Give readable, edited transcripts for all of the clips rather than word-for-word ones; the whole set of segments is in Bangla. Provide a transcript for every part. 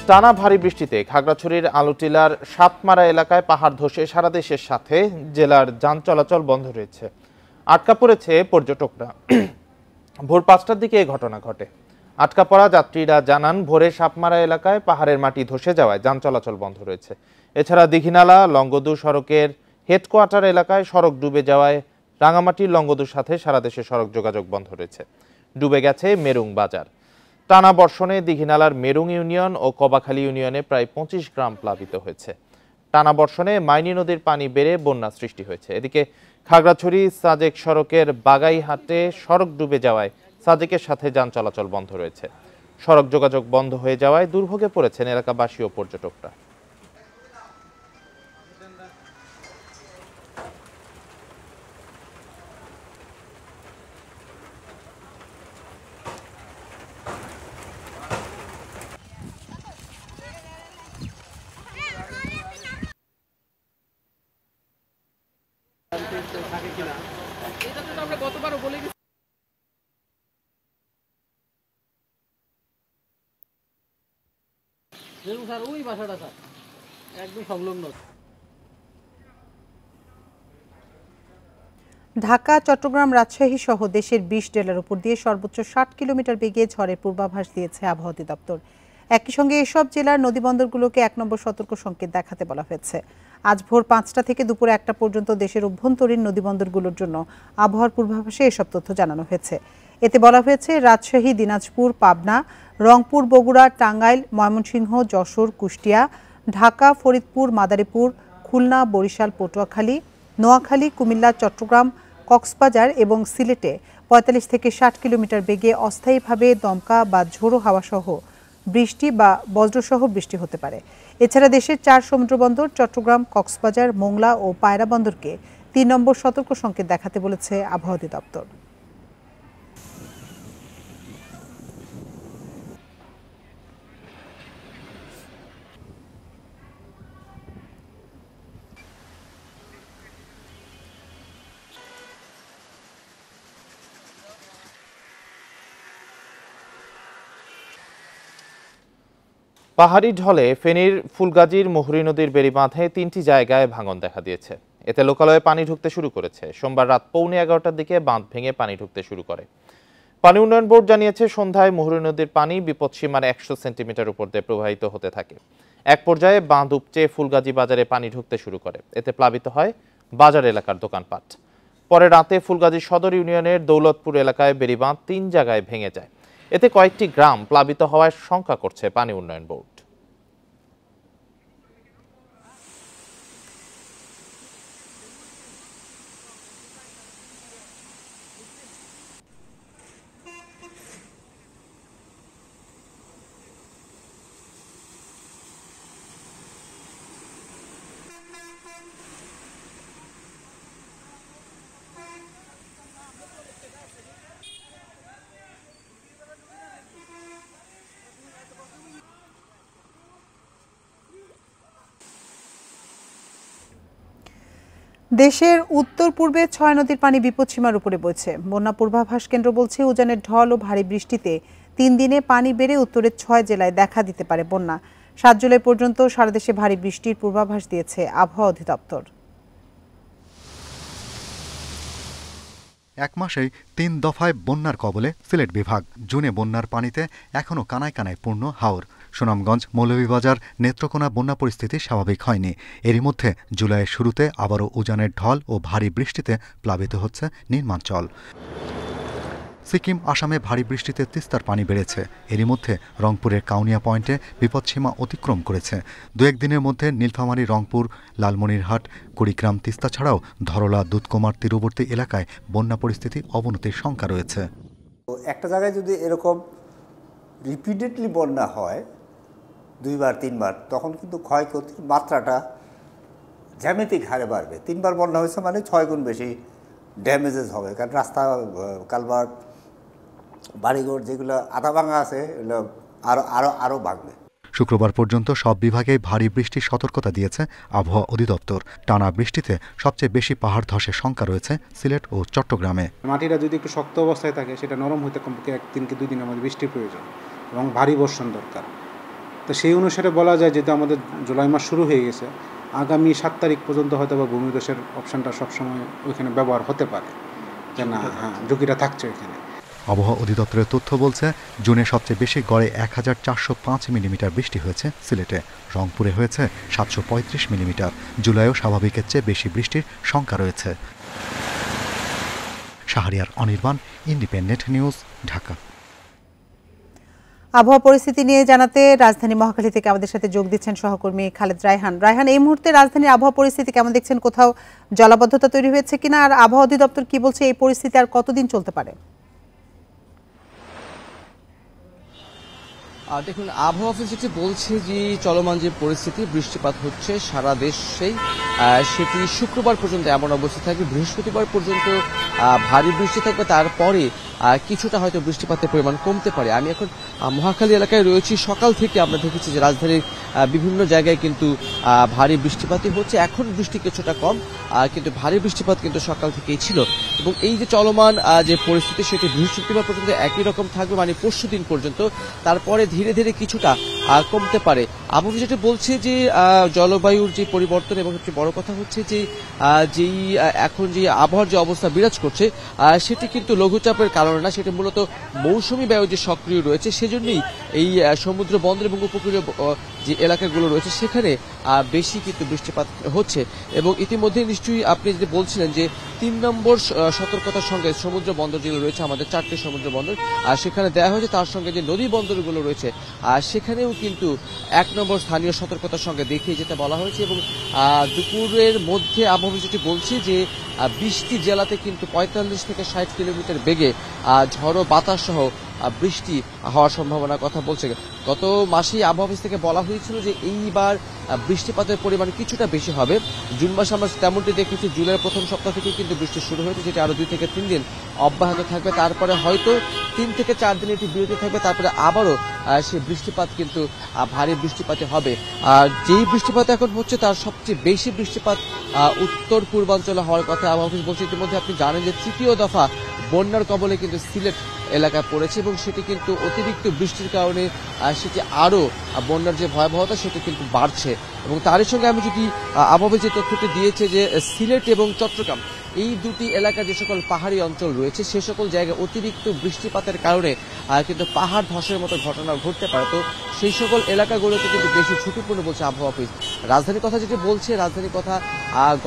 টানা ভারী বৃষ্টিতে খাগড়াছড়ির আলুটিলার সাতমারা এলাকায় পাহাড় ধসে সারা দেশের সাথে জেলার যান চলাচল বন্ধ রয়েছে। আটকা পড়েছে পর্যটকরা। ভোর ৫টার দিকে এই ঘটনা ঘটে। আটকা পড়া যাত্রীরা জানান, ভোরে সাতমারা এলাকায় পাহাড়ের মাটি ধসে যাওয়ায় যান চলাচল বন্ধ রয়েছে। এছাড়া দীঘিনালা লংগদু সড়কের হেডকোয়ার্টার এলাকায় সড়ক ডুবে যাওয়ায় রাঙামাটির লংগদুর সাথে সারা দেশে সড়ক যোগাযোগ বন্ধ রয়েছে। ডুবে গেছে মেরুং বাজার। টানা বর্ষণে দীঘিনালার মেরুং ইউনিয়ন ও কবাখালী ইউনিয়নে প্রায় ২৫ গ্রাম প্লাবিত হয়েছে। টানা বর্ষণে মাইনী নদীর পানি বেড়ে বন্যা সৃষ্টি হয়েছে। এদিকে খাগড়াছড়ি সাজেক সড়কের বাগাইহাটে সড়ক ডুবে যাওয়ায় সাজেকের সাথে যান চলাচল বন্ধ রয়েছে। সড়ক যোগাযোগ বন্ধ হয়ে যাওয়ায় দুর্ভোগে পড়েছেন এলাকাবাসী ও পর্যটকরা। আমরা গতবারও বলে গেছি স্যার, ওই বাসাটা স্যার একদম সংলগ্ন। ঢাকা, চট্টগ্রাম, রাজশাহী সহ দেশের ২০ জেলার উপর দিয়ে সর্বোচ্চ ৬০ কিলোমিটার বেগে ঝড়ের পূর্বাভাস দিয়েছে আবহাওয়া অধিদপ্তর। একই সঙ্গে এসব জেলার নদীবন্দরগুলোকে ১ নম্বর সতর্ক সংকেত দেখাতে বলা হয়েছে। আজ ভোর ৫টা থেকে দুপুর ১টা পর্যন্ত দেশের অভ্যন্তরীণ নদীবন্দরগুলোর জন্য আবহাওয়ার পূর্বাভাসে এসব তথ্য জানানো হয়েছে। এতে বলা হয়েছে, রাজশাহী, দিনাজপুর, পাবনা, রংপুর, বগুড়া, টাঙ্গাইল, ময়মনসিংহ, যশোর, কুষ্টিয়া, ঢাকা, ফরিদপুর, মাদারীপুর, খুলনা, বরিশাল, পটুয়াখালী, নোয়াখালী, কুমিল্লা, চট্টগ্রাম, কক্সবাজার এবং সিলেটে ৪৫ থেকে ৬০ কিলোমিটার বেগে অস্থায়ীভাবে দমকা বা ঝোড়ো হাওয়া সহ বৃষ্টি বা বজ্রসহ বৃষ্টি হতে পারে। এছাড়া দেশের ৪ সমুদ্রবন্দর চট্টগ্রাম, কক্সবাজার, মোংলা ও পায়রা বন্দরকে ৩ নম্বর সতর্ক সংকেত দেখাতে বলেছে আবহাওয়া অধিদপ্তর। পাহাড়ি ঢলে ফেনীর ফুলগাজীর মুহুরী নদীর বেড়ি বাঁধে ৩টি জায়গায় ভাঙন দেখা দিয়েছে। এতে লোকালয়ে পানি ঢুকতে শুরু করেছে। সোমবার রাত পৌনে ১১টার দিকে বাঁধ ভেঙে পানি ঢুকতে শুরু করে। পানি উন্নয়ন বোর্ড জানিয়েছে, সন্ধ্যায় মুহুরী নদীর পানি বিপদসীমার ১০০ সেন্টিমিটার উপর দিয়ে প্রবাহিত হতে থাকে। এক পর্যায়ে বাঁধ উপচে ফুলগাজী বাজারে পানি ঢুকতে শুরু করে। এতে প্লাবিত হয় বাজার এলাকার দোকানপাট। পরে রাতে ফুলগাজী সদর ইউনিয়নের দৌলতপুর এলাকায় বেড়িবাঁধ ৩ জায়গায় ভেঙে যায়। এতে কয়েকটি গ্রাম প্লাবিত হওয়ার শঙ্কা করছে পানি উন্নয়ন বোর্ড। দেশের উত্তর পূর্বে ৬ নদীর পানি বিপদসীমার উপরে বইছে। বন্যা পূর্বাভাস কেন্দ্র বলছে, উজানের ঢল ও ভারী বৃষ্টিতে ৩ দিনে পানি বেড়ে উত্তরের ৬ জেলায় দেখা দিতে পারে বন্যা। ৭ জুলাই পর্যন্ত সারা দেশে ভারী বৃষ্টির পূর্বাভাস দিয়েছে আবহাওয়া অধিদপ্তর। এক মাসেই ৩ দফায় বন্যার কবলে সিলেট বিভাগ। জুনে বন্যার পানিতে এখনও কানায় কানায় পূর্ণ হাওর। সুনামগঞ্জ, মৌলভীবাজার, নেত্রকোনা বন্যা পরিস্থিতি স্বাভাবিক হয়নি। এরই মধ্যে জুলাইয়ের শুরুতে আবারও উজানের ঢল ও ভারী বৃষ্টিতে প্লাবিত হচ্ছে নির্মাঞ্চল। সিকিম, আসামে ভারী বৃষ্টিতে তিস্তার পানি বেড়েছে। এরই মধ্যে রংপুরের কাউনিয়া পয়েন্টে বিপদসীমা অতিক্রম করেছে। ২-১ দিনের মধ্যে নীলফামারী, রংপুর, লালমনিরহাট, কুড়িগ্রাম, তিস্তা ছাড়াও ধরলা, দুধকুমার তীরবর্তী এলাকায় বন্যা পরিস্থিতি অবনতির শঙ্কা রয়েছে। একটা জায়গায় যদি এরকম রিপিটেডলি বন্যা হয় ২বার ৩বার, তখন কিন্তু ক্ষয়ক্ষতির মাত্রাটা জ্যামিতিক হারে বাড়বে। ৩বার বন্যা হয়েছে মানে ৬ গুণ বেশি ড্যামেজেস হবে, কারণ রাস্তা, কালভার্ট, বাড়িঘর যেগুলো আধা ভাঙা আছে এগুলো আরও ভাঙবে। শুক্রবার পর্যন্ত সব বিভাগে ভারী বৃষ্টির সতর্কতা দিয়েছে আবহাওয়া অধিদপ্তর। টানা বৃষ্টিতে সবচেয়ে বেশি পাহাড় ধসের শঙ্কা রয়েছে সিলেট ও চট্টগ্রামে। মাটিটা যদি একটু শক্ত অবস্থায় থাকে, সেটা নরম হইতে কমপক্ষে ১ দিন কি ২ দিনের মধ্যে বৃষ্টির প্রয়োজন এবং ভারী বর্ষণ দরকার। তো সেই অনুসারে বলা যায় যেহেতু আমাদের জুলাই মাস শুরু হয়ে গেছে, আগামী 7 তারিখ পর্যন্ত হয়তো বা ভূমিধসের অপশানটা সবসময় ওইখানে ব্যবহার হতে পারে, যে না হ্যাঁ ঝুঁকিটা থাকছে ওইখানে। আবহাওয়া অধিদপ্তরের তথ্য বলছে জুনে সবচেয়ে বেশি গড়ে 1405 মিলিমিটার বৃষ্টি হয়েছে সিলেটে, রংপুরে হয়েছে 735 মিলিমিটার। জুলাইও স্বাভাবিকের চেয়ে বেশি বৃষ্টির শঙ্কা রয়েছে। Shahriar Anirban, independent news, Dhaka. আবহাওয়া পরিস্থিতি নিয়ে জানাতে রাজধানী মহাখালী থেকে আমাদের সাথে যোগ দিচ্ছেন সহকর্মী খালেদ রায়হান। রায়হান, এই মুহূর্তে রাজধানীর আবহাওয়া পরিস্থিতি কেমন দেখছেন? কোথাও জলাবদ্ধতা তৈরি হয়েছে কিনা, আর আবহাওয়া অধিদপ্তর কি বলছে এই পরিস্থিতি আর কতদিন চলতে পারে? দেখুন, আবহাওয়া অফিস যেটি বলছে যে চলমান যে পরিস্থিতি, বৃষ্টিপাত হচ্ছে সারা দেশেই, সেটি শুক্রবার পর্যন্ত এমন অবস্থা থাকবে। বৃহস্পতিবার পর্যন্ত ভারী বৃষ্টি থাকবে, তারপরে কিছুটা হয়তো বৃষ্টিপাতের পরিমাণ কমতে পারে। আমি এখন মহাখালী এলাকায় রয়েছি। সকাল থেকে আমরা দেখেছি যে রাজধানীর বিভিন্ন জায়গায় কিন্তু ভারী বৃষ্টিপাতই হচ্ছে। এখন বৃষ্টি কিছুটা কম, কিন্তু ভারী বৃষ্টিপাত কিন্তু সকাল থেকেই ছিল। এবং এই যে চলমান যে পরিস্থিতি, সেটি বৃহস্পতিবার পর্যন্ত একই রকম থাকবে, মানে পরশু দিন পর্যন্ত। তারপরে ধীরে ধীরে কিছুটা কমতে পারে। আবহাওয়া যেটা বলছে যে জলবায়ুর যে পরিবর্তন, এবং সবচেয়ে বড় কথা হচ্ছে যে যেই এখন যে আবহাওয়ার যে অবস্থা বিরাজ করছে, সেটি কিন্তু লঘুচাপের কারণে না, সেটি মূলত মৌসুমী বায়ু যে সক্রিয় রয়েছে, সেজন্যই এই সমুদ্র বন্দর এবং উপকূলীয় যে এলাকাগুলো রয়েছে সেখানে বেশি কিন্তু বৃষ্টিপাত হচ্ছে। এবং ইতিমধ্যে নিশ্চয়ই আপনি যদি বলছিলেন যে 3 নম্বর সতর্কতার সঙ্গে সমুদ্র বন্দর যেগুলো রয়েছে, আমাদের 4টি সমুদ্র বন্দর সেখানে দেওয়া হয়েছে, তার সঙ্গে যে নদী বন্দরগুলো রয়েছে সেখানেও কিন্তু 1 নম্বর স্থানীয় সতর্কতার সঙ্গে দেখিয়ে যেতে বলা হয়েছে। এবং দুপুরের মধ্যে আবহাওয়া যেটি বলছে যে 20টি জেলাতে কিন্তু 45 থেকে 60 কিলোমিটার বেগে ঝড়ো বাতাস সহ বৃষ্টি হওয়ার সম্ভাবনার কথা বলছে। গত মাসেই আবহাওয়া অফিস থেকে বলা হয়েছিল যে এইবার বৃষ্টিপাতের পরিমাণ কিছুটা বেশি হবে। জুন মাসে আমরা তেমনটি দেখেছি, জুলাইয়ের প্রথম সপ্তাহ থেকে কিন্তু বৃষ্টি শুরু হয়েছে, যেটি আরো 2 থেকে 3 দিন অব্যাহত থাকবে। তারপরে হয়তো 3 থেকে 4 দিন এটি বিরতি থাকবে, তারপরে আবারও সেই বৃষ্টিপাত কিন্তু ভারী বৃষ্টিপাতে হবে। আর যেই বৃষ্টিপাত এখন হচ্ছে তার সবচেয়ে বেশি বৃষ্টিপাত উত্তর পূর্বাঞ্চলে হওয়ার কথা আবহাওয়া অফিস বলছে। ইতিমধ্যে আপনি জানেন যে 3য় দফা বন্যার কবলে কিন্তু সিলেট এলাকায় পড়েছে, এবং সেটি কিন্তু অতিরিক্ত বৃষ্টির কারণে সেটি আরো বন্যার যে ভয়াবহতা সেটি কিন্তু বাড়ছে। এবং তারই সঙ্গে আমি যদি আবহাওয়া যে তথ্যটি দিয়েছে যে সিলেট এবং চট্টগ্রাম এই দুটি এলাকার যে সকল পাহাড়ি অঞ্চল রয়েছে, সে সকল জায়গায় অতিরিক্ত বৃষ্টিপাতের কারণে কিন্তু পাহাড় ধসের মতো ঘটনা ঘটতে পারে। তো সেই সকল এলাকাগুলোতে কিন্তু বেশি ঝুঁকিপূর্ণ বলছে আবহাওয়া অফিস। রাজধানীর কথা যেটি বলছে, রাজধানীর কথা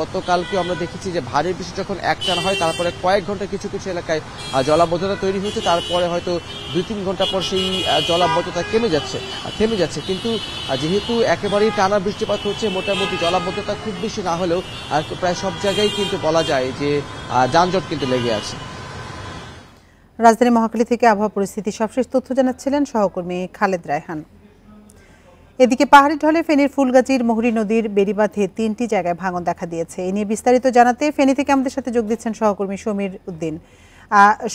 গতকালকে আমরা দেখেছি যে ভারী বৃষ্টি যখন একটানা হয়, তারপরে কয়েক ঘন্টা কিছু কিছু এলাকায় জলাবদ্ধতা তৈরি হয়েছে, তারপরে হয়তো 2-3 ঘন্টা পর সেই জলাবদ্ধতা থেমে যাচ্ছে। কিন্তু যেহেতু একেবারেই টানা বৃষ্টিপাত হচ্ছে, মোটামুটি জলাবদ্ধতা খুব বেশি না হলেও প্রায় সব জায়গায় কিন্তু বলা যায় যে যানজট কিন্তু লেগে আছে। রাজধানী মহাখালী থেকে আবহাওয়া পরিস্থিতি সবশেষ তথ্য জানাচ্ছিলেন সহকর্মী খালেদ রায়হান। এদিকে পাহাড়ি ঢলে ফেনীর ফুলগাজীর মহুরী নদীর বেড়িবাঁধে 3টি জায়গায় ভাঙন দেখা দিয়েছে। এ নিয়ে বিস্তারিত জানাতে ফেনী থেকে আমাদের সাথে যোগ দিচ্ছেন সহকর্মী সমীর উদ্দিন।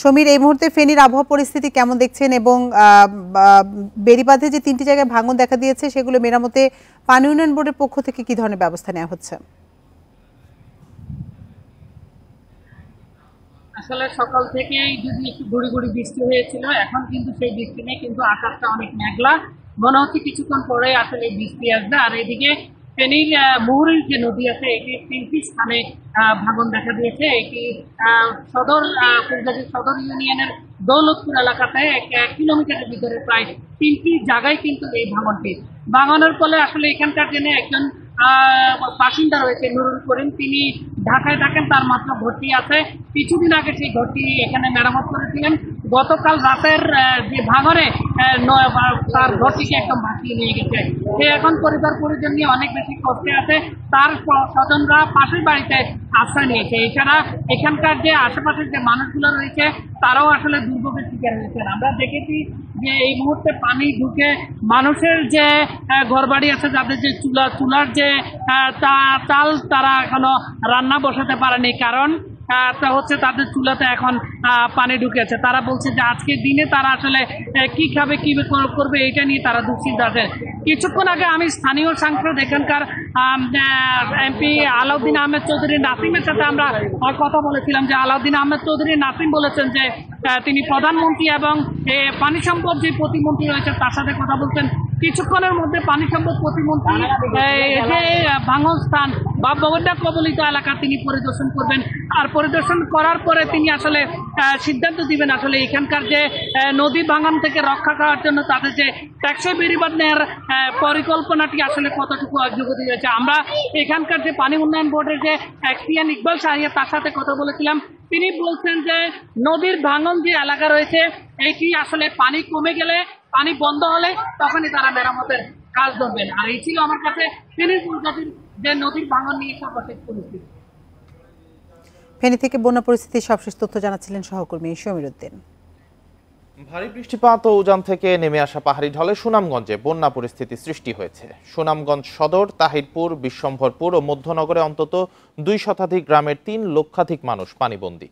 সমীর, এই মুহূর্তে ফেনীর আবহাওয়া পরিস্থিতি কেমন দেখছেন, এবং বেড়িবাঁধে যে 3টি জায়গায় ভাঙন দেখা দিয়েছে সেগুলো মেরামতে পানি উন্নয়ন বোর্ডের পক্ষ থেকে কি ধরনের ব্যবস্থা নেওয়া হচ্ছে? আসলে সকাল থেকেই যদি একটু গুড়ি গুড়ি বৃষ্টি হয়েছিল, এখন কিন্তু সেই বৃষ্টি নেই, কিন্তু আকাশটা অনেক মেঘলা, মনে হচ্ছে কিছুক্ষণ পরে আসলে বৃষ্টি আসবে। আর এদিকে ফেনীর মহুরীর যে নদী আছে, এটি 3টি স্থানে ভাঙন দেখা দিয়েছে। এটি ফুলগাজী সদর ইউনিয়নের দৌলতপুর এলাকাতে 1 কিলোমিটারের ভিতরে প্রায় 3টি জায়গায় কিন্তু এই ভাঙনের ফলে আসলে এখানকার জন্য একজন বাসিন্দা রয়েছে নুরুল করিম, তিনি ঢাকায় থাকেন, তার মাত্র ঘরটি আছে। কিছুদিন আগে সেই ঘরটি এখানে মেরামত করেছিলেন। গতকাল রাতের যে ভাঙনে তার ঘরটিকে একদম ভাসিয়ে নিয়ে গেছে। সে এখন পরিবার পরিজন নিয়ে অনেক বেশি কষ্টে আছে। তার স্বজনরা পাশের বাড়িতে আশ্রয় নিয়েছে। এছাড়া এখানকার যে আশেপাশের যে মানুষগুলো রয়েছে তারাও আসলে দুর্ভোগের শিকার হয়েছেন। আমরা দেখেছি যে এই মুহূর্তে পানি ঢুকে মানুষের যে ঘরবাড়ি আছে, যাদের যে চুলার যে চাল, তারা এখনো রান্না বসাতে পারেনি, কারণ হচ্ছে তাদের চুলাতে এখন পানি ঢুকেছে। তারা বলছে যে আজকের দিনে তারা আসলে কি খাবে, কি করবে, এটা নিয়ে তারা দুশ্চিন্তা আছে। কিছুক্ষণ আগে আমি স্থানীয় সাংসদ এখানকার এমপি আলাউদ্দিন আহমেদ চৌধুরী নাসিমের সাথে আমরা কথা বলেছিলাম, যে আলাউদ্দিন আহমেদ চৌধুরী নাসিম বলেছেন যে তিনি প্রধানমন্ত্রী এবং পানি সম্পদ যে প্রতিমন্ত্রী রয়েছে তার সাথে কথা বলছেন। কিছুক্ষণের মধ্যে পানি সম্পদ প্রতিমন্ত্রী যে ভাঙন স্থান বা বন্যা কবলিত এলাকা তিনি পরিদর্শন করবেন। আর পরিদর্শন করার পরে তিনি আসলে সিদ্ধান্ত দিবেন আসলে এখানকার যে নদী ভাঙন থেকে রক্ষা করার জন্য তাদের যে টেকসই বেড়িবাঁধ নেওয়ার পরিকল্পনাটি আসলে কতটুকু অগ্রগতি হয়েছে। আমরা এখানকার যে পানি উন্নয়ন বোর্ডের যে এক্সপিএন ইকবাল শাহরিয়া তার সাথে কথা বলেছিলাম। তিনি বলছেন যে নদীর ভাঙন যে এলাকা রয়েছে এটি আসলে পানি কমে গেলে, পানি বন্ধ হলে তখনই তারা মেরামতের কাজ ধরবেন। আর এই ছিল আমার কাছে ফেনীর প্রজাতির যে নদীর ভাঙন নিয়ে সর্বশেষ পরিস্থিতি। ফেনী থেকে বন্যা পরিস্থিতির সবশেষ তথ্য জানাচ্ছিলেন সহকর্মী সমীর উদ্দিন। ভারী বৃষ্টিপাত ও উজান থেকে নেমে আসা পাহাড়ি ঢলে সুনামগঞ্জে বন্যা পরিস্থিতি সৃষ্টি হয়েছে। সুনামগঞ্জ সদর, তাহিরপুর, বিশ্বম্ভরপুর ও মধ্যনগরে অন্তত 2 শতাধিক গ্রামের 3 লক্ষাধিক মানুষ পানিবন্দী।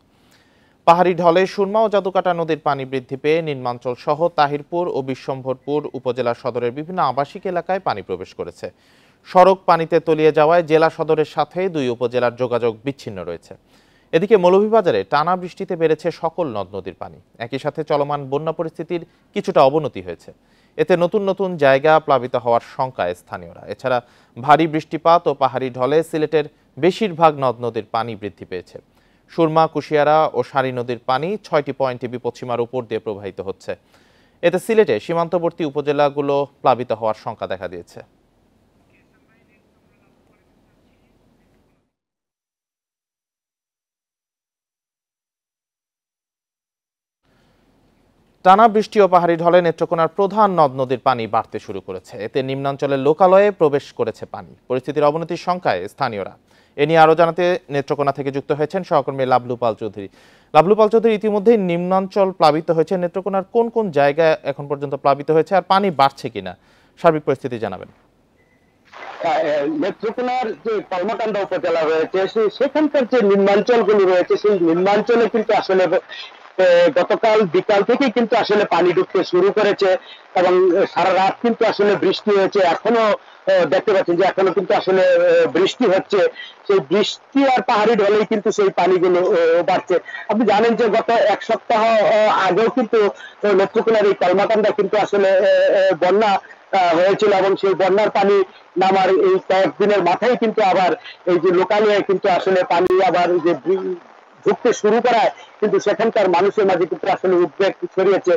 পাহাড়ি ঢলে সুরমা ও জাদুকাটা নদীর পানি বৃদ্ধি পেয়ে নিম্নাঞ্চল সহ তাহিরপুর ও বিশ্বম্ভরপুর উপজেলা সদরের বিভিন্ন আবাসিক এলাকায় পানি প্রবেশ করেছে। সড়ক পানিতে তলিয়ে যাওয়ায় জেলা সদরের সাথে 2 উপজেলার যোগাযোগ বিচ্ছিন্ন রয়েছে। এদিকে মৌলভীবাজারে টানা বৃষ্টিতে বেড়েছে সকল নদ নদীর পানি। একই সাথে চলমান বন্যা পরিস্থিতির কিছুটা অবনতি হয়েছে। এতে নতুন নতুন জায়গা প্লাবিত হওয়ার শঙ্কায় স্থানীয়রা। এছাড়া ভারী বৃষ্টিপাত ও পাহাড়ি ঢলে সিলেটের বেশিরভাগ নদ নদীর পানি বৃদ্ধি পেয়েছে। সুরমা, কুশিয়ারা ও সারি নদীর পানি 6টি পয়েন্টে বিপদসীমার উপর দিয়ে প্রবাহিত হচ্ছে। এতে সিলেটে সীমান্তবর্তী উপজেলাগুলো প্লাবিত হওয়ার শঙ্কা দেখা দিয়েছে। টানা বৃষ্টি ও পাহাড়ি ঢলে নেত্রকোনার প্রধান নদ নদীর পানি বাড়তে শুরু করেছে। এতে নিম্নাঞ্চলের লোকালয়ে প্রবেশ করেছে পানি। পরিস্থিতির অবনতির শঙ্কায় স্থানীয়রা। এ নিয়ে আরো জানাতে নেত্রকোনা থেকে যুক্ত হয়েছেন সহকর্মী লাবলু পাল চৌধুরী। লাবলু পাল চৌধুরী, ইতিমধ্যেই নিম্নাঞ্চল প্লাবিত হয়েছে, নেত্রকোনার কোন কোন জায়গায় এখন পর্যন্ত প্লাবিত হয়েছে আর পানি বাড়ছে কিনা সার্বিক পরিস্থিতি জানাবেন। নেত্রকোনার যে কলমাকান্দা উপজেলা রয়েছে সেখানকার যে নিম্নাঞ্চলগুলি রয়েছে সেই নিম্নাঞ্চলে কিন্তু আসলে গতকাল বিকাল থেকে কিন্তু আসলে পানি ঢুকতে শুরু করেছে এবং সারা রাত কিন্তু আসলে বৃষ্টি হয়েছে। এখনো দেখতে পাচ্ছেন যে এখনো কিন্তু আসলে বৃষ্টি হচ্ছে। সেই বৃষ্টি আর পাহাড়ি ঢলেই কিন্তু সেই পানিগুলো বাড়ছে। আপনি জানেন যে গত 1 সপ্তাহ আগেও কিন্তু নেত্রকোনার এই কলমাকান্দা কিন্তু আসলে বন্যা হয়েছিল এবং সেই বন্যার পানি নামার এই কয়েকদিনের মাথায় কিন্তু আবার এই যে লোকালয়ে কিন্তু আসলে পানি আবার যে ঢুকতে শুরু করায় কিন্তু সেখানকার মানুষের মাঝে কিন্তু আসলে উদ্বেগ ছড়িয়েছে।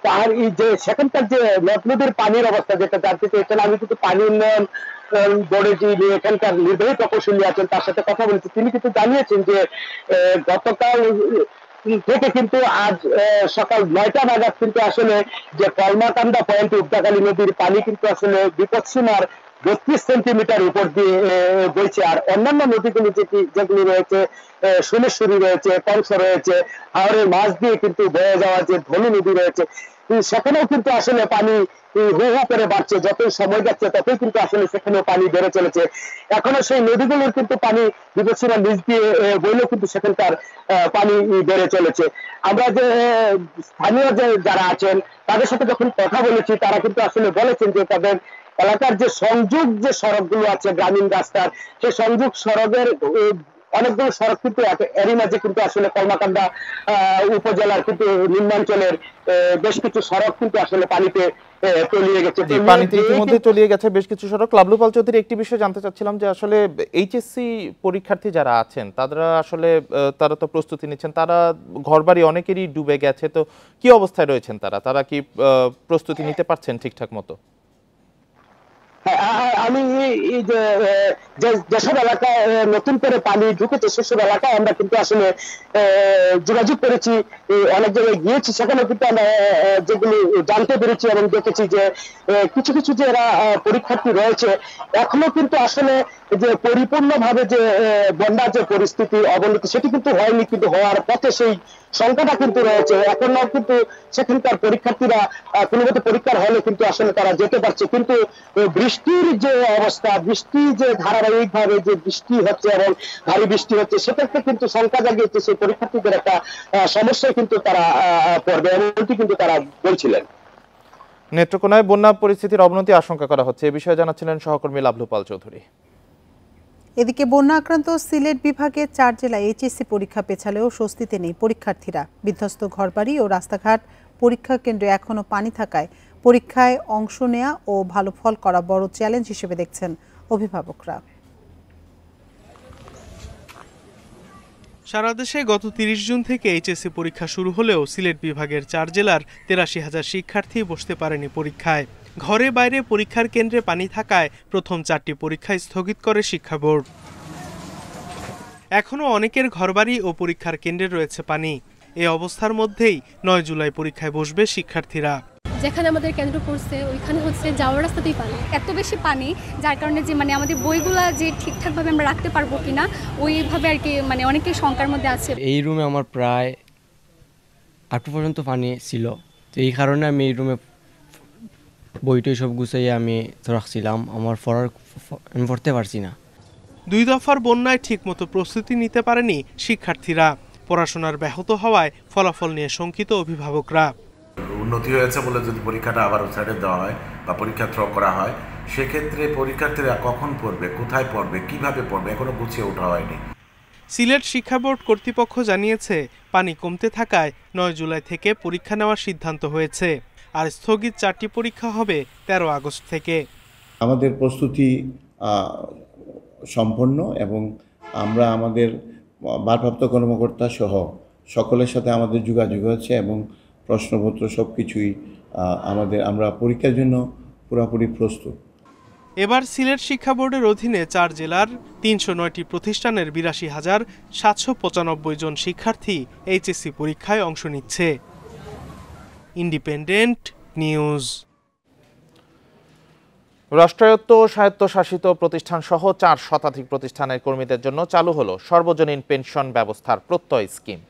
পাহাড়ি যে সেখানকার যে নদ নদীর পানির অবস্থা যেটা জানতে চেয়েছেন, আমি কিন্তু পানি উন্নয়ন বোর্ডের যে এখানকার নির্বাহী প্রকৌশলী আছেন তার সাথে কথা বলেছি। তিনি কিন্তু জানিয়েছেন যে গতকাল থেকে কিন্তু আজ সকাল 9টা নাগাদ কিন্তু আসলে যে কলমাকান্দা পয়েন্টে উদ্যাকালী নদীর পানি কিন্তু আসলে বিপদসীমার 32 সেন্টিমিটার উপর দিয়ে বইছে। আর অন্যান্য নদীগুলি যেগুলি রয়েছে, সোনেশ্বরী রয়েছে, কংস রয়েছে, হাওরের মাছ দিয়ে কিন্তু বয়ে যাওয়া যে ধনু নদী রয়েছে সেখানেও কিন্তু আসলে পানি হু হু করে বাড়ছে। যতই সময় যাচ্ছে ততই কিন্তু আসলে সেখানেও পানি বেড়ে চলেছে। এখনো সেই নদীগুলোর কিন্তু পানি বিপদসীমার নিচ দিয়ে বইলেও কিন্তু সেখানকার পানি বেড়ে চলেছে। আমরা যে স্থানীয় যে যারা আছেন তাদের সাথে যখন কথা বলেছি তারা কিন্তু আসলে বলেছেন যে তাদের এলাকার যে সংযোগ যে সড়কগুলো আছে গ্রামীণ রাস্তার, সেই সংযোগ সড়কের অনেকগুলো সড়ক কিন্তু এরই মাঝে কিন্তু আসলে কলমাকান্দা উপজেলার কিন্তু নিম্নাঞ্চলের বেশ কিছু সড়ক কিন্তু আসলে পানিতে তলিয়ে গেছে। পানিতে ইতিমধ্যে তলিয়ে গেছে বেশ কিছু সড়ক। লাবলু পাল চৌধুরী, একটি বিষয় জানতে চাচ্ছিলাম যে আসলে এইচএসসি পরীক্ষার্থী যারা আছেন তারা তো প্রস্তুতি নিচ্ছেন, তারা ঘরবাড়ি অনেকেরই ডুবে গেছে, তো কি অবস্থায় রয়েছেন তারা কি প্রস্তুতি নিতে পারছেন ঠিকঠাক মতো? আমি যেসব এলাকায় নতুন করে পানি ঢুকেছে সেসব এলাকায় আমরা কিন্তু আসলে যোগাযোগ করেছি, অনেক জায়গায় গিয়েছি, সেখানে কিন্তু আমরা যেগুলি জানতে পেরেছি এবং দেখেছি যে কিছু কিছু যে এরা পরীক্ষার্থী রয়েছে এখনো কিন্তু আসলে যে পরিপূর্ণভাবে যে বন্যার যে পরিস্থিতি অবনতি সেটি কিন্তু হয়নি, কিন্তু হওয়ার পথে সেই সংখ্যাটা কিন্তু রয়েছে। এখনো কিন্তু সেখানকার পরীক্ষার্থীরা কোনো মতো পরীক্ষার হলে কিন্তু আসলে তারা যেতে পারছে, কিন্তু বৃষ্টির যে অবস্থা, বৃষ্টি যে ধারাবাহিক ভাবে যে বৃষ্টি হচ্ছে এবং ভারী বৃষ্টি হচ্ছে সেক্ষেত্রে কিন্তু সংখ্যা জাগিয়েছে সেই পরীক্ষার্থীদের একটা সমস্যায় কিন্তু তারা পড়বে এমনটি কিন্তু তারা বলছিলেন। নেত্রকোনায় বন্যা পরিস্থিতির অবনতি আশঙ্কা করা হচ্ছে, এ বিষয়ে জানাচ্ছিলেন সহকর্মী লাবলু পাল চৌধুরী। এদিকে বন্যা আক্রান্ত সিলেট বিভাগের 4 জেলায় এইচএসসি পরীক্ষা পেছালেও স্বস্তিতে নেই পরীক্ষার্থীরা। বিধ্বস্ত ঘরবাড়ি ও রাস্তাঘাট, পরীক্ষা কেন্দ্রে এখনও পানি থাকায় পরীক্ষায় অংশ নেওয়া ও ভালো ফল করা বড় চ্যালেঞ্জ হিসেবে দেখছেন অভিভাবকরা। সারা দেশে গত 30 জুন থেকে এইচএসসি পরীক্ষা শুরু হলেও সিলেট বিভাগের 4 জেলার 83,000 শিক্ষার্থী বসতে পারেনি পরীক্ষায়। ঘরে বাইরে পরীক্ষার কেন্দ্রে পানি থাকায় প্রথম 4টি পরীক্ষা স্থগিত করে শিক্ষা বোর্ড। এখনও অনেকের ঘরবাড়ি ও পরীক্ষার কেন্দ্রে রয়েছে পানি। এই অবস্থার মধ্যেই 9 জুলাই পরীক্ষায় বসবে শিক্ষার্থীরা। যেখানে আমাদের কেন্দ্র পড়ছে ওইখানে হচ্ছে যাওয়ার রাস্তাতেই পানি, এত বেশি পানি যার কারণে যে আমাদের বইগুলা যে ঠিকঠাকভাবে আমরা রাখতে পারবো কিনা ওইভাবে আর কি অনেকেই শঙ্কার মধ্যে আছে। এই রুমে আমার প্রায় 8 পর্যন্ত পানি ছিল, তো এই কারণে আমি এই রুমে বইটই সব গুছাইয়ে আমি রাখছিলাম। আমার আমি পড়তে পারছি না। 2 দফার বন্যায় ঠিকমতো প্রস্তুতি নিতে পারেনি শিক্ষার্থীরা। পড়াশোনার ব্যাহত হওয়ায় ফলাফল নিয়ে শঙ্কিত অভিভাবকরা। উন্নতি হয়েছে বলে যদি পরীক্ষাটা আবার সাইডে দেওয়া হয় বা পরীক্ষা থ্রো করা হয়, সেক্ষেত্রে পরীক্ষার্থীরা কখন পড়বে, কোথায় পড়বে, কিভাবে পড়বে এখনো গুছিয়ে ওঠা হয়নি। সিলেট শিক্ষা বোর্ড কর্তৃপক্ষ জানিয়েছে পানি কমতে থাকায় 9 জুলাই থেকে পরীক্ষা নেওয়ার সিদ্ধান্ত হয়েছে। আর স্থগিত 4টি পরীক্ষা হবে 13 আগস্ট থেকে। আমাদের প্রস্তুতি সম্পন্ন এবং আমরা আমাদের ভারপ্রাপ্ত কর্মকর্তা সহ সকলের সাথে আমাদের যোগাযোগ হচ্ছে এবং প্রশ্নপত্র সব কিছুই আমরা পরীক্ষার জন্য পুরোপুরি প্রস্তুত। এবার সিলেট শিক্ষা বোর্ডের অধীনে 4 জেলার 309টি প্রতিষ্ঠানের 82,795 জন শিক্ষার্থী এইচএসসি পরীক্ষায় অংশ নিচ্ছে। Independent news. রাষ্ট্রায়ত্ত স্বায়ত্তশাসিত প্রতিষ্ঠান সহ 4 শতাধিক প্রতিষ্ঠানের কর্মীদের জন্য চালু হলো সর্বজনীন পেনশন ব্যবস্থার প্রত্যয় স্কিম।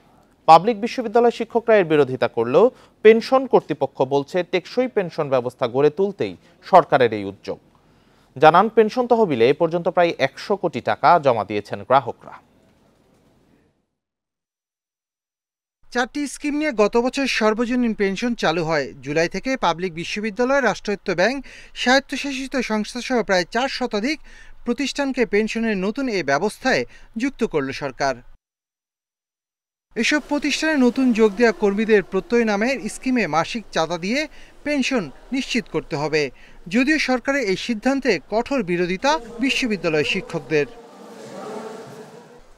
পাবলিক বিশ্ববিদ্যালয় শিক্ষকরা এর বিরোধিতা করলেও পেনশন কর্তৃপক্ষ বলছে টেকসই পেনশন ব্যবস্থা গড়ে তুলতেই সরকারের এই উদ্যোগ। জানান পেনশন তহবিলে এ পর্যন্ত প্রায় 100 কোটি টাকা জমা দিয়েছেন গ্রাহকরা। 4টি স্কিম নিয়ে গত বছর সর্বজনীন পেনশন চালু হয়। জুলাই থেকে পাবলিক বিশ্ববিদ্যালয়, রাষ্ট্রায়ত্ত ব্যাংক, স্বায়ত্তশাসিত সংস্থাসহ প্রায় 4 শতাধিক প্রতিষ্ঠানকে পেনশনের নতুন এই ব্যবস্থায় যুক্ত করল সরকার। এসব প্রতিষ্ঠানে নতুন যোগ দেওয়া কর্মীদের প্রত্যয় নামের স্কিমে মাসিক চাঁদা দিয়ে পেনশন নিশ্চিত করতে হবে। যদিও সরকারের এই সিদ্ধান্তে কঠোর বিরোধিতা বিশ্ববিদ্যালয় শিক্ষকদের।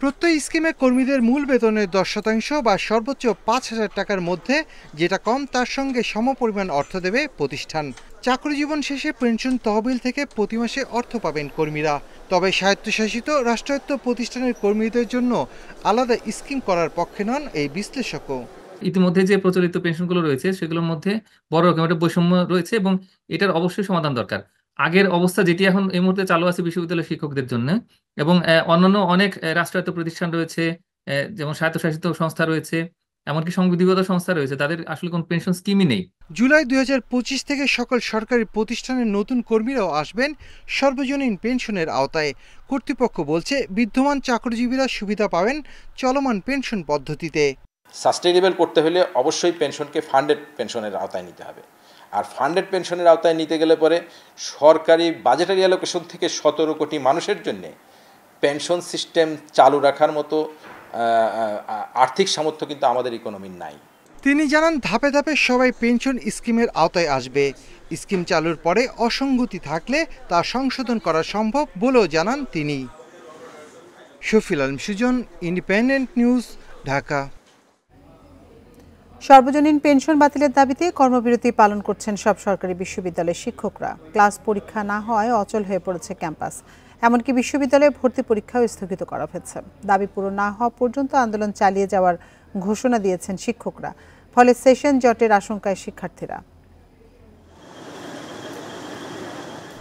প্রত্যয় স্কিমে কর্মীদের মূল বেতনের 10% বা সর্বোচ্চ 5,000 টাকার মধ্যে যেটা কম তার সঙ্গে সমপরিমাণ অর্থ দেবে প্রতিষ্ঠান। চাকরি জীবন শেষে পেনশন তহবিল থেকে প্রতি মাসে অর্থ পাবেন কর্মীরা। তবে স্বায়ত্তশাসিত রাষ্ট্রায়ত্ত প্রতিষ্ঠানের কর্মীদের জন্য আলাদা স্কিম করার পক্ষে নন এই বিশ্লেষকও। ইতিমধ্যে যে প্রচলিত পেনশনগুলো রয়েছে সেগুলোর মধ্যে বড় রকম একটা বৈষম্য রয়েছে এবং এটার অবশ্যই সমাধান দরকার। আগের অবস্থা যেটি এখন এই মুহূর্তে চালু আছে বিশ্ববিদ্যালয় শিক্ষকদের জন্য এবং অন্যান্য অনেক রাষ্ট্রায়ত্ত প্রতিষ্ঠান রয়েছে, যেমন স্বায়ত্তশাসিত সংস্থা রয়েছে, এমনকি সংবিধিগত সংস্থা রয়েছে, তাদের আসলে কোনো পেনশন স্কিমই নেই। জুলাই 2025 থেকে সকল সরকারি প্রতিষ্ঠানের নতুন কর্মীরাও আসবেন সর্বজনীন পেনশনের আওতায়। কর্তৃপক্ষ বলছে বিদ্যমান চাকরিজীবীরা সুবিধা পাবেন চলমান পেনশন পদ্ধতিতে। সাস্টেইনেবল করতে হলে অবশ্যই পেনশনকে ফান্ডেড পেনশনের আওতায় নিতে হবে। আর ফান্ডেড পেনশনের আওতায় নিতে গেলে পরে সরকারি বাজেটারি অ্যালোকেশন থেকে 17 কোটি মানুষের জন্য পেনশন সিস্টেম চালু রাখার মতো আর্থিক সামর্থ্য কিন্তু আমাদের ইকোনমির নাই। তিনি জানান ধাপে ধাপে সবাই পেনশন স্কিমের আওতায় আসবে। স্কিম চালুর পরে অসঙ্গতি থাকলে তা সংশোধন করা সম্ভব বলেও জানান তিনি। Shafil Alam Sujon, independent news, Dhaka. সর্বজনীন পেনশন বাতিলের দাবিতে কর্মবিরতি পালন করছেন সব সরকারি বিশ্ববিদ্যালয়ের শিক্ষকরা। ক্লাস পরীক্ষা না হওয়ায় অচল হয়ে পড়েছে ক্যাম্পাস। এমনকি বিশ্ববিদ্যালয়ে ভর্তি পরীক্ষাও স্থগিত করা হয়েছে। দাবি পুরো না হওয়া পর্যন্ত আন্দোলন চালিয়ে যাওয়ার ঘোষণা দিয়েছেন শিক্ষকরা। ফলে সেশন জটের আশঙ্কায় শিক্ষার্থীরা।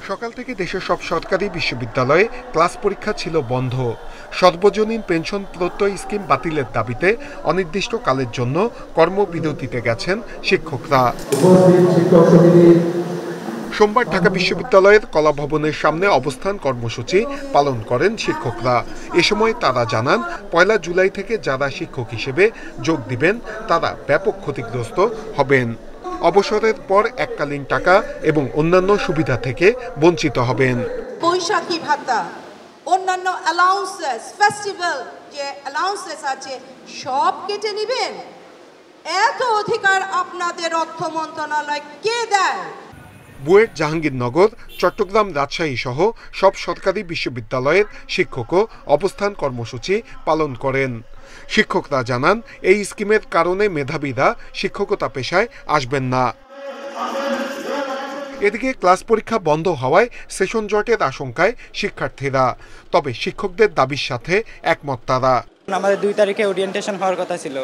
সকাল থেকে দেশের সব সরকারি বিশ্ববিদ্যালয়ে ক্লাস পরীক্ষা ছিল বন্ধ। সর্বজনীন পেনশন প্রত্যয় স্কিম বাতিলের দাবিতে অনির্দিষ্টকালের জন্য কর্মবিরতিতে গেছেন শিক্ষকরা। সোমবার ঢাকা বিশ্ববিদ্যালয়ের কলাভবনের সামনে অবস্থান কর্মসূচি পালন করেন শিক্ষকরা। এ সময় তারা জানান 1 জুলাই থেকে যারা শিক্ষক হিসেবে যোগ দিবেন তারা ব্যাপক ক্ষতিগ্রস্ত হবেন। অবসরের পর এককালীন টাকা এবং অন্যান্য সুবিধা থেকে বঞ্চিত হবেন। বৈশাখী ভাতা অন্যান্য অ্যালাউন্সেস, ফেস্টিভ্যাল যে অ্যালাউন্সেস আছে সব কেটে নেবেন? এত অধিকার আপনাদের অর্থ মন্ত্রণালয় কে দেয়? বুয়েট, জাহাঙ্গীরনগর, চট্টগ্রাম, রাজশাহী সহ সব সরকারি বিশ্ববিদ্যালয়ের শিক্ষকও অবস্থান কর্মসূচি পালন করেন। শিক্ষকরা জানান, এই স্কিমের কারণে মেধাবীরা শিক্ষকতা পেশায় আসবেন না। এদিকে ক্লাস পরীক্ষা বন্ধ হওয়ায় সেশন জটের আশঙ্কায় শিক্ষার্থীরা, তবে শিক্ষকদের দাবির সাথে একমত তারা। আমাদের 2 তারিখে ওরিয়েন্টেশন হওয়ার কথা ছিল,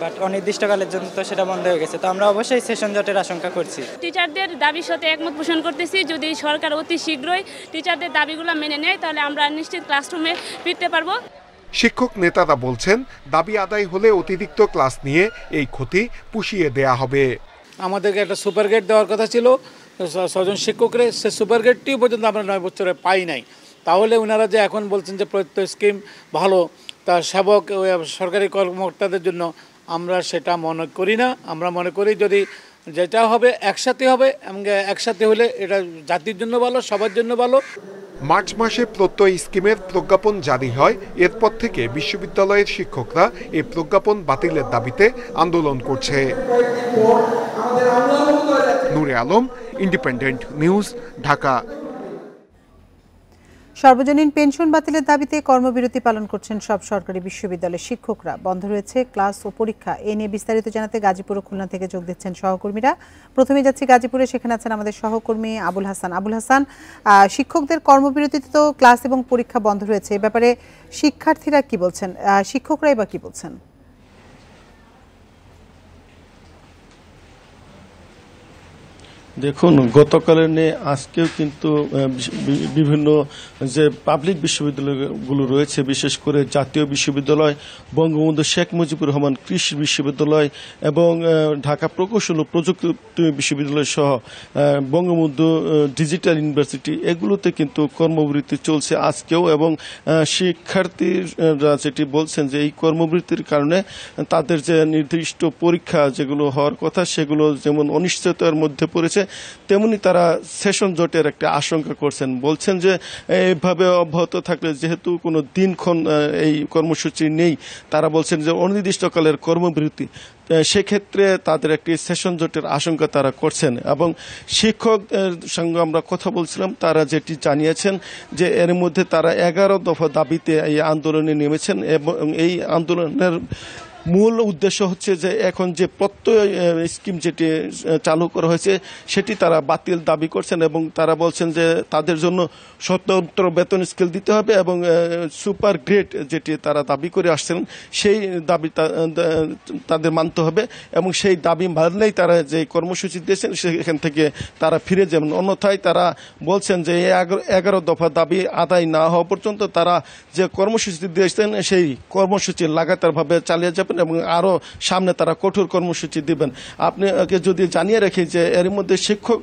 বাট অনির্দিষ্টকালের জন্য তো সেটা বন্ধ হয়ে গেছে। তো আমরা অবশ্যই সেশন জটের আশঙ্কা করছি। টিচারদের দাবির সাথে একমত পোষণ করতেছি। যদি সরকার অতি শীঘ্রই টিচারদের দাবিগুলো মেনে নেয় তাহলে আমরা নিশ্চিত ক্লাসরুমে ফিরতে পারবো। শিক্ষক নেতারা বলছেন, দাবি আদায় হলে অতিরিক্ত ক্লাস নিয়ে এই ক্ষতি পুষিয়ে দেয়া হবে। আমাদেরকে একটা সুপার গেট দেওয়ার কথা ছিল 6 জন শিক্ষকরে, সে সুপার গেটটিও পর্যন্ত আমরা 9 বছরে পাই নাই। তাহলে ওনারা যে এখন বলছেন যে প্রত্যেক স্কিম ভালো, তা সেবক সরকারি কর্মকর্তাদের জন্য আমরা সেটা মনে করি না। আমরা মনে করি যদি যেটা হবে একসাথে হবে, এবং একসাথে হলে এটা জাতির জন্য ভালো, সবার জন্য ভালো। মার্চ মাসে প্রত্যয় স্কিমের প্রজ্ঞাপন জারি হয়। এরপর থেকে বিশ্ববিদ্যালয়ের শিক্ষকরা এই প্রজ্ঞাপন বাতিলের দাবিতে আন্দোলন করছে। নূরে আলম, ইন্ডিপেন্ডেন্ট নিউজ, ঢাকা। সর্বজনীন পেনশন বাতিলের দাবিতে কর্মবিরতি পালন করছেন সব সরকারি বিশ্ববিদ্যালয়ের শিক্ষকরা। বন্ধ রয়েছে ক্লাস ও পরীক্ষা। এ নিয়ে বিস্তারিত জানাতে গাজীপুর ও খুলনা থেকে যোগ দিচ্ছেন সহকর্মীরা। প্রথমে যাচ্ছি গাজীপুরে, সেখানে আছেন আমাদের সহকর্মী আবুল হাসান। আবুল হাসান, শিক্ষকদের কর্মবিরতিতে তো ক্লাস এবং পরীক্ষা বন্ধ রয়েছে, এ ব্যাপারে শিক্ষার্থীরা কি বলছেন, শিক্ষকরাই বা কি বলছেন? দেখুন, গতকালের নিয়ে আজকেও কিন্তু বিভিন্ন যে পাবলিক বিশ্ববিদ্যালয়গুলো রয়েছে, বিশেষ করে জাতীয় বিশ্ববিদ্যালয়, বঙ্গবন্ধু শেখ মুজিবুর রহমান কৃষি বিশ্ববিদ্যালয় এবং ঢাকা প্রকৌশল ও প্রযুক্তি বিশ্ববিদ্যালয় সহ বঙ্গবন্ধু ডিজিটাল ইউনিভার্সিটি, এগুলোতে কিন্তু কর্মবিরতি চলছে আজকেও। এবং শিক্ষার্থীরা যেটি বলছেন যে এই কর্মবিরতির কারণে তাদের যে নির্দিষ্ট পরীক্ষা যেগুলো হওয়ার কথা সেগুলো যেমন অনিশ্চয়তার মধ্যে পড়েছে, তেমনি তারা সেশন জটের একটা আশঙ্কা করছেন। বলছেন যে এইভাবে অব্যাহত থাকলে যেহেতু কোনো দিনক্ষণ এই কর্মসূচি নেই, তারা বলছেন যে অনির্দিষ্টকালের কর্মবিরতি, সেক্ষেত্রে তাদের একটি সেশন জটের আশঙ্কা তারা করছেন। এবং শিক্ষক সঙ্গে আমরা কথা বলছিলাম, তারা যেটি জানিয়েছেন যে এর মধ্যে তারা 11 দফা দাবিতে এই আন্দোলনে নেমেছেন এবং এই আন্দোলনের মূল উদ্দেশ্য হচ্ছে যে এখন যে প্রত্যয় স্কিম যেটি চালু করা হয়েছে সেটি তারা বাতিল দাবি করছেন এবং তারা বলছেন যে তাদের জন্য স্বতন্ত্র বেতন স্কেল দিতে হবে এবং সুপার গ্রেড যেটি তারা দাবি করে আসছেন সেই দাবি তাদের মানতে হবে এবং সেই দাবি মানলেই তারা যে কর্মসূচি দিয়েছেন সেখান থেকে তারা ফিরে যাবেন। অন্যথায় তারা বলছেন যে 11 দফা দাবি আদায় না হওয়া পর্যন্ত তারা যে কর্মসূচি দিয়েছেন সেই কর্মসূচি লাগাতারভাবে চালিয়ে যাবেন এবং আরও সামনে তারা কঠোর কর্মসূচি দিবেন। আপনাকে যদি জানিয়ে রাখি যে এর মধ্যে শিক্ষক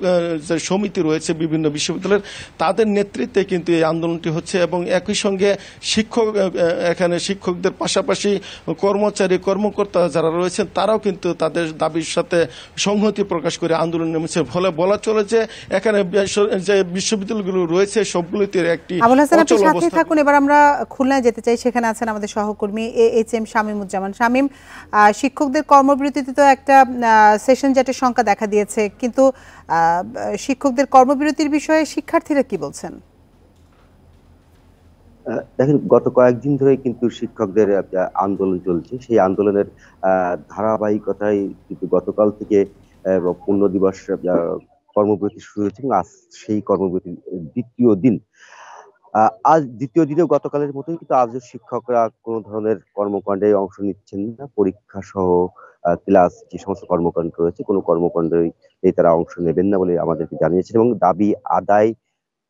যে সমিতি রয়েছে বিভিন্ন বিশ্ববিদ্যালয়ের, তাদের নেতৃত্বে কিন্তু এই আন্দোলনটি হচ্ছে এবং একই সঙ্গে এখানে শিক্ষকদের পাশাপাশি কর্মচারী কর্মকর্তা যারা রয়েছেন তারাও কিন্তু তাদের দাবির সাথে সংহতি প্রকাশ করে আন্দোলন নেমেছে। ফলে বলা চলে যে এখানে যে বিশ্ববিদ্যালয়গুলো রয়েছে সবগুলোতে একটি আবুল হাসান, আপনি সাথে থাকুন। এবার আমরা খুলনায় যেতে চাই, সেখানে আছেন আমাদের সহকর্মী AHM শামীমুজ্জামান। শামীম, শিক্ষকদের কর্মবিরতিতে তো একটা সেশন জটের সংখ্যা দেখা দিয়েছে, কিন্তু শিক্ষকদের কর্মবিরতির বিষয়ে শিক্ষার্থীরা কি বলছেন? দেখেন, গত কয়েকদিন ধরে কিন্তু শিক্ষকদের আন্দোলন চলছে। সেই আন্দোলনের ধারাবাহিকতায় কিন্তু গতকাল থেকে পূর্ণ দিবস কর্মবিরতি শুরু হয়েছে এবং আজ সেই কর্মবিরতির দ্বিতীয় দিন। আজ দ্বিতীয় দিনেও গতকালের মতোই কিন্তু আজও শিক্ষকরা কোনো ধরনের কর্মকাণ্ডে অংশ নিচ্ছেন না। পরীক্ষা সহ ক্লাস যে সমস্ত কর্মকাণ্ড রয়েছে কোনো কর্মকাণ্ডেই তারা অংশ নেবেন না বলে আমাদেরকে জানিয়েছেন এবং দাবি আদায়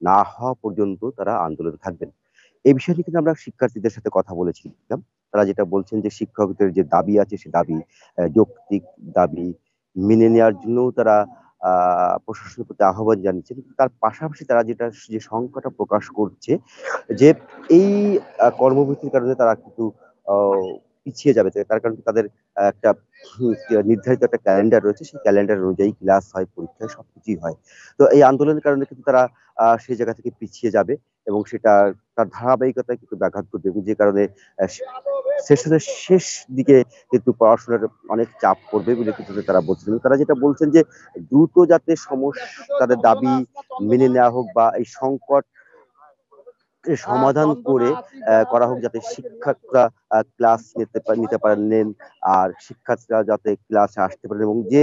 না হওয়া পর্যন্ত তারা আন্দোলনে থাকবেন। এই বিষয়টি কিন্তু আমরা শিক্ষার্থীদের সাথে কথা বলেছিলাম। তারা যেটা বলছেন যে শিক্ষকদের যে দাবি আছে সে দাবি যৌক্তিক দাবি মেনে নেওয়ার জন্যও তারা প্রশাসনের প্রতি আহ্বান জানিয়েছেন। তার পাশাপাশি তারা যে সংখ্যাটা প্রকাশ করছে যে এই কর্মবিরতির কারণে তারা কিন্তু পিছিয়ে যাবে, তার কারণ তাদের একটা নির্ধারিত একটা ক্যালেন্ডার রয়েছে, সেই ক্যালেন্ডার অনুযায়ী ক্লাস হয়, পরীক্ষা সবকিছুই হয়। তো এই আন্দোলনের কারণে কিন্তু তারা সেই জায়গা থেকে পিছিয়ে যাবে এবং সেটা তার ধারাবাহিকতায় কিন্তু ব্যাঘাত ঘটবে, যে কারণে সেশনের শেষ দিকে কিন্তু পড়াশোনার অনেক চাপ পড়বে বলে কিন্তু তারা বলছেন। তারা যেটা বলছেন যে দ্রুত যাতে তাদের দাবি মেনে নেওয়া হোক বা এই সংকট সমাধান করা হোক, যাতে শিক্ষকরা ক্লাস নিতে পারেন আর শিক্ষার্থীরা যাতে ক্লাসে আসতে পারেন এবং যে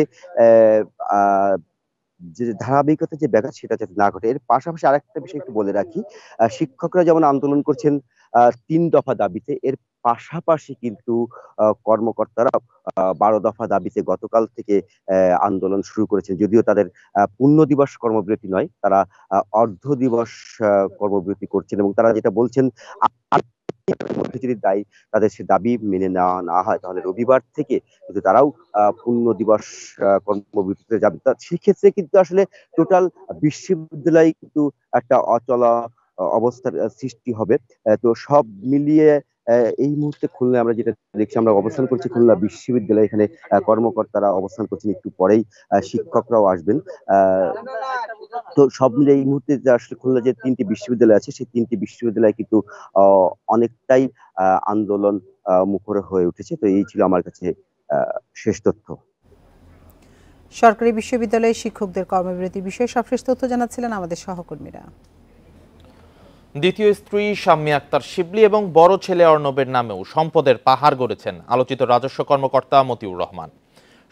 ধারাবাহিকতা যে ব্যাঘাত সেটা যাতে না ঘটে। এর পাশাপাশি আরেকটা বিষয় একটু বলে রাখি, শিক্ষকরা যেমন আন্দোলন করছেন 3 দফা দাবিতে, এর পাশাপাশি কিন্তু কর্মকর্তারা 12 দফা দাবিতে গতকাল থেকে আন্দোলন শুরু করেছেন। যদিও তাদের পূর্ণ দিবস কর্মবিরতি নয়, তারা অর্ধ দিবস কর্মবিরতি করছেন এবং তারা যেটা বলছেন মধ্যে যদি তাদের সে দাবি মেনে নেওয়া না হয় তাহলে রবিবার থেকে কিন্তু তারাও পূর্ণ দিবস কর্মবিরতিতে যাবে। সেক্ষেত্রে কিন্তু আসলে টোটাল বিশ্ববিদ্যালয় কিন্তু একটা অচলা অবস্থার সৃষ্টি হবে। তো সব মিলিয়ে এই মুহূর্তে খুলনা আমরা যেটা দেখছি, আমরা অবস্থান করছি খুলনা বিশ্ববিদ্যালয়ে, এখানে কর্মকর্তারা অবস্থান করছেন, একটু পরেই শিক্ষকরাও আসবেন। তো সব মিলে এই মুহূর্তে যে আসলে খুলনা যে 3টি বিশ্ববিদ্যালয় আছে সেই 3টি বিশ্ববিদ্যালয় কিন্তু অনেকটাই আন্দোলন মুখর হয়ে উঠেছে। তো এই ছিল আমার কাছে শেষ তথ্য। সরকারি বিশ্ববিদ্যালয়ে শিক্ষকদের কর্মবিরতির বিষয়ে সবশেষ তথ্য জানাচ্ছিলেন আমাদের সহকর্মীরা। দ্বিতীয় স্ত্রী শাম্মী আক্তার শিবলি এবং বড় ছেলে অর্ণবের নামেও সম্পদের পাহাড় গড়েছেন আলোচিত রাজস্ব কর্মকর্তা মতিউর রহমান।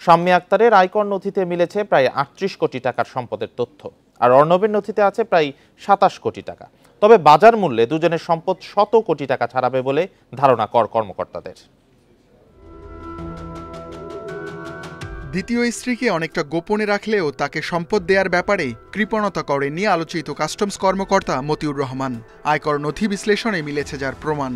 শাম্মী আক্তারের আয়কর নথিতে মিলেছে প্রায় 38 কোটি টাকার সম্পদের তথ্য, আর অর্ণবের নথিতে আছে প্রায় 27 কোটি টাকা। তবে বাজার মূল্যে দুজনের সম্পদ 100 কোটি টাকা ছাড়াবে বলে ধারণা কর্মকর্তাদের। দ্বিতীয় স্ত্রীকে অনেকটা গোপনে রাখলেও তাকে সম্পদ দেওয়ার ব্যাপারে কৃপণতা করেননি আলোচিত কাস্টমস কর্মকর্তা মতিউর রহমান। আয়কর নথি বিশ্লেষণে মিলেছে যার প্রমাণ।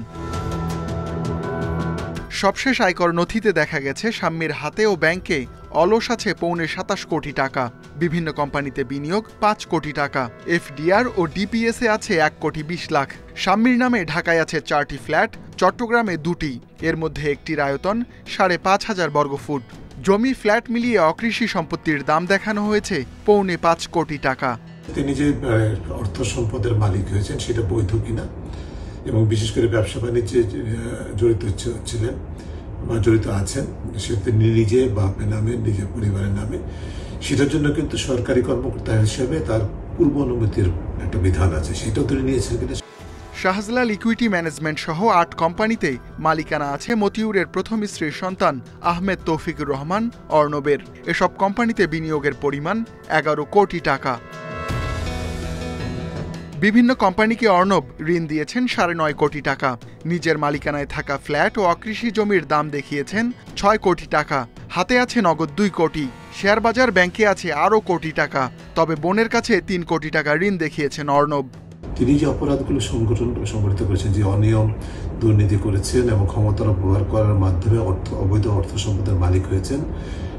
সবশেষ আয়কর নথিতে দেখা গেছে শাম্মীর হাতে ও ব্যাংকে অলস আছে 27 কোটি টাকা, বিভিন্ন কোম্পানিতে বিনিয়োগ 5 কোটি টাকা, এফডিআর ও ডিপিএস এ আছে 1 কোটি 20 লাখ। শাম্মীর নামে ঢাকায় আছে 4টি ফ্ল্যাট, চট্টগ্রামে 2টি, এর মধ্যে একটির আয়তন 5,500 বর্গফুট। জমি ফ্ল্যাট মিলিয়ে অকৃষি সম্পত্তির দাম দেখানো হয়েছে 5.25 কোটি টাকা। তিনি যে অর্থ সম্পদের মালিক হয়েছেন সেটা বৈধ কিনা এবং বিশেষ করে ব্যবসা বাণিজ্যে জড়িত ছিলেন বা জড়িত আছেন, সেটা নিজে বাপের নামে নিজের পরিবারের নামে, সেটার জন্য কিন্তু সরকারি কর্মকর্তা হিসেবে তার পূর্ব অনুমতির একটা বিধান আছে, সেটাও তিনি নিয়েছেন কিনা। শাহজালাল ইকুইটি ম্যানেজমেন্ট সহ 8 কোম্পানিতে মালিকানা আছে মতিউরের প্রথম স্ত্রীর সন্তান আহমেদ তৌফিকুর রহমান অর্ণবের। এসব কোম্পানিতে বিনিয়োগের পরিমাণ 11 কোটি টাকা। বিভিন্ন কোম্পানিকে অর্ণব ঋণ দিয়েছেন 9.5 কোটি টাকা। নিজের মালিকানায় থাকা ফ্ল্যাট ও অকৃষি জমির দাম দেখিয়েছেন 6 কোটি টাকা। হাতে আছে নগদ 2 কোটি। শেয়ার বাজার ব্যাংকে আছে আরও কোটি টাকা। তবে বোনের কাছে 3 কোটি টাকা ঋণ দেখিয়েছেন অর্ণব। তিনি যে অপরাধগুলো সংগঠিত করেছেন, যে অনিয়ম দুর্নীতি করেছেন এবং ক্ষমতার ব্যবহার করার মাধ্যমে অবৈধ অর্থ সম্পদের মালিক হয়েছেন,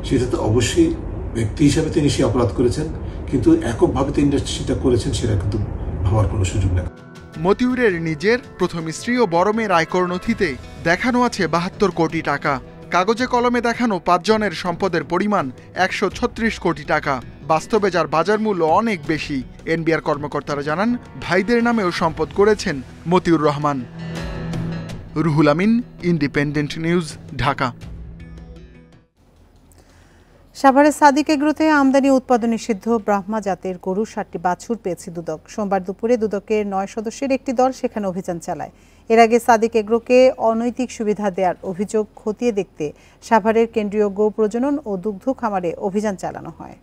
সেটা তো অবশ্যই ব্যক্তি হিসাবে তিনি সে অপরাধ করেছেন, কিন্তু এককভাবে তিনি সেটা করেছেন সেটা কিন্তু ভাবার কোনো সুযোগ নেই। মতিউরের নিজের, প্রথম স্ত্রী ও বড় মেয়ের আয়কর নথিতে দেখানো আছে 72 কোটি টাকা। কাগজে কলমে দেখানো 5 জনের সম্পদের পরিমাণ 136 কোটি টাকা। বাস্তবে যার বাজার মূল্য অনেক বেশি। এনবিআর কর্মকর্তারা জানান ভাইদের নামেও সম্পদ গড়েছেন মতিউর রহমান। Ruhul Amin, independent news, Dhaka. সাভারের সাদিক এগ্রোতে আমদানি উৎপাদন নিষিদ্ধ ব্রাহ্মা জাতের গরু 60টি বাছুর পেয়েছে দুদক। সোমবার দুপুরে দুদকের 9 সদস্যের একটি দল সেখানে অভিযান চালায়। এর আগে সাদিক এগ্রোকে অনৈতিক সুবিধা দেওয়ার অভিযোগ খতিয়ে দেখতে সাভারের কেন্দ্রীয় গো প্রজনন ও দুগ্ধ খামারে অভিযান চালানো হয়।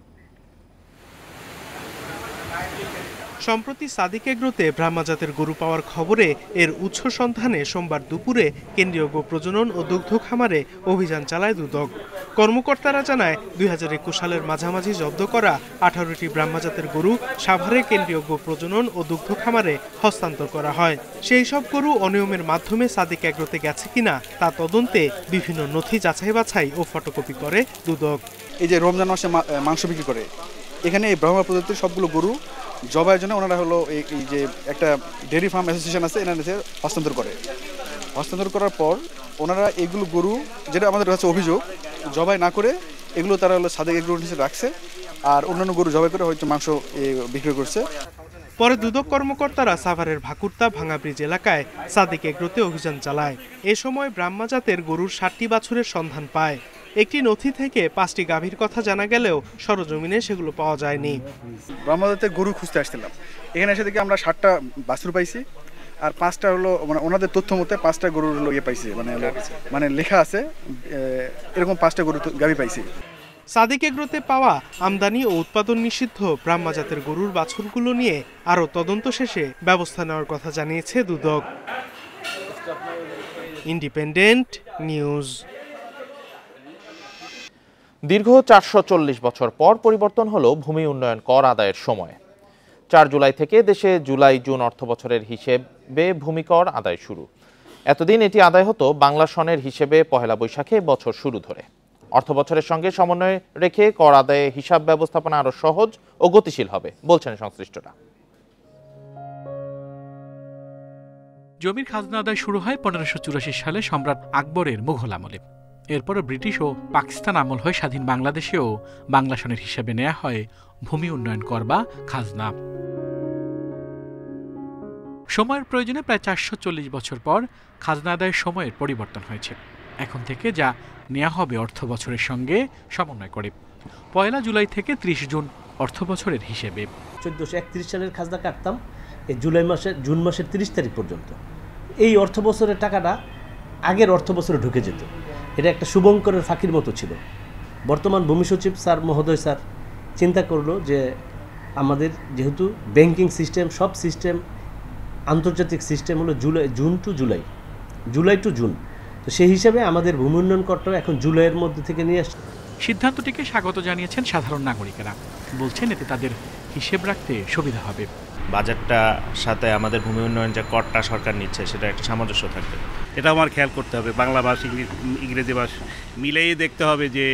সম্প্রতি সাদিক এগ্রোতে ব্রাহ্মা জাতের গরু পাওয়ার খবরে এর উৎস সন্ধানে সোমবার দুপুরে কেন্দ্রীয় গো প্রজনন ও দুগ্ধ খামারে অভিযান চালায় দুদক। কর্মকর্তারা জানায় 2021 সালের মাঝামাঝি জব্দ করা 18টি ব্রাহ্মা জাতের গরু সাভারের কেন্দ্রীয় গো প্রজনন ও দুগ্ধ খামারে হস্তান্তর করা হয়। সেই সব গরু অনিয়মের মাধ্যমে সাদিক এগ্রোতে গেছে কিনা তা তদন্তে বিভিন্ন নথি যাচাই বাছাই ও ফটোকপি করে দুদক। এই যে রমজান মাসে মাংস বিক্রি করে, এখানে এই ব্রাহ্মা প্রজাতির সবগুলো গরু জবাইয়ের জন্য ওনারা হলো এই যে একটা ডেয়ারি ফার্ম অ্যাসোসিয়েশন আছে, এনাদের হস্তান্তর করে। হস্তান্তর করার পর ওনারা এগুলো গরু, যেটা আমাদের কাছে অভিযোগ, জবাই না করে এগুলো তারা হলো সাদিক এগ্রোর নিচে রাখছে, আর অন্যান্য গরু জবাই করে হয়তো মাংস বিক্রি করছে। পরে দুদক কর্মকর্তারা সাভারের ভাকুরতা ভাঙা ব্রিজ এলাকায় সাদিক এগ্রোতে অভিযান চালায়। এ সময় ব্রাহ্মা জাতের গরুর 60টি বাছুরের সন্ধান পায়। একটি নথি থেকে 5টি গাভীর কথা জানা গেলেও সরজমিনে সেগুলো পাওয়া যায়নি। ব্রাহ্মা জাতের গরু খুঁজতে আসছিলাম, এখানে এসে দেখি আমরা 60টা বাছুর পাইছি, আর 5টা হলো মানে ওনাদের তথ্য মতে 5টা গরুর হলো পাইছি, মানে লেখা আছে এরকম 5টা গরু গাভী পাইছি। সাদিক এগ্রোতে পাওয়া আমদানি ও উৎপাদন নিষিদ্ধ ব্রাহ্মা জাতের গরুর বাছুরগুলো নিয়ে আরও তদন্ত শেষে ব্যবস্থা নেওয়ার কথা জানিয়েছে দুদক। Independent news. দীর্ঘ 440 বছর পর পরিবর্তন হলো ভূমি উন্নয়ন কর আদায়ের সময়। 4 জুলাই থেকে দেশে জুলাই-জুন অর্থবছরের হিসেবে ভূমি কর আদায় শুরু। এতদিন এটি আদায় হতো বাংলা সনের হিসেবে পহেলা বৈশাখে বছর শুরু ধরে। অর্থবছরের সঙ্গে সমন্বয় রেখে কর আদায়ে হিসাব ব্যবস্থাপনা আরো সহজ ও গতিশীল হবে বলছেন সংশ্লিষ্টরা। জমির খাজনা আদায় শুরু হয় 1584 সালে সম্রাট আকবরের মুঘল আমলে। এরপর ব্রিটিশ ও পাকিস্তান আমল হয়ে স্বাধীন বাংলাদেশেও বাংলা সনের হিসেবে নেওয়া হয় ভূমি উন্নয়ন কর বা খাজনা। সময়ের প্রয়োজনে প্রায় 440 বছর পর খাজনা আদায়ের সময়ের পরিবর্তন হয়েছে। এখন থেকে যা নেওয়া হবে অর্থ বছরের সঙ্গে সমন্বয় করে। 1 জুলাই থেকে 30 জুন অর্থ বছরের হিসেবে। 1431 সালের খাজনা কাটতাম এই জুন মাসের 30 তারিখ পর্যন্ত। এই অর্থ বছরের টাকাটা আগের অর্থ বছরে ঢুকে যেত। এটা একটা শুভঙ্করের ফাঁকির মতো ছিল। বর্তমান ভূমি সচিব স্যার মহোদয় স্যার চিন্তা করলো যে আমাদের যেহেতু ব্যাংকিং সিস্টেম সব সিস্টেম আন্তর্জাতিক সিস্টেম হলো জুন টু জুন, তো সেই হিসাবে আমাদের ভূমি উন্নয়ন করটাও এখন জুলাইয়ের মধ্যে থেকে নিয়ে আসছে। সিদ্ধান্তটিকে স্বাগত জানিয়েছেন সাধারণ নাগরিকেরা, বলছেন এতে তাদের হিসেব রাখতে সুবিধা হবে। বাজেটটা সাথে আমাদের ভূমি উন্নয়ন যে করটা সরকার নিচ্ছে সেটা একটা সামঞ্জস্য থাকবে, এটা আমার খেয়াল করতে হবে। বাংলা ভাষ ইংরেজি ভাষ মিলেই দেখতে হবে যে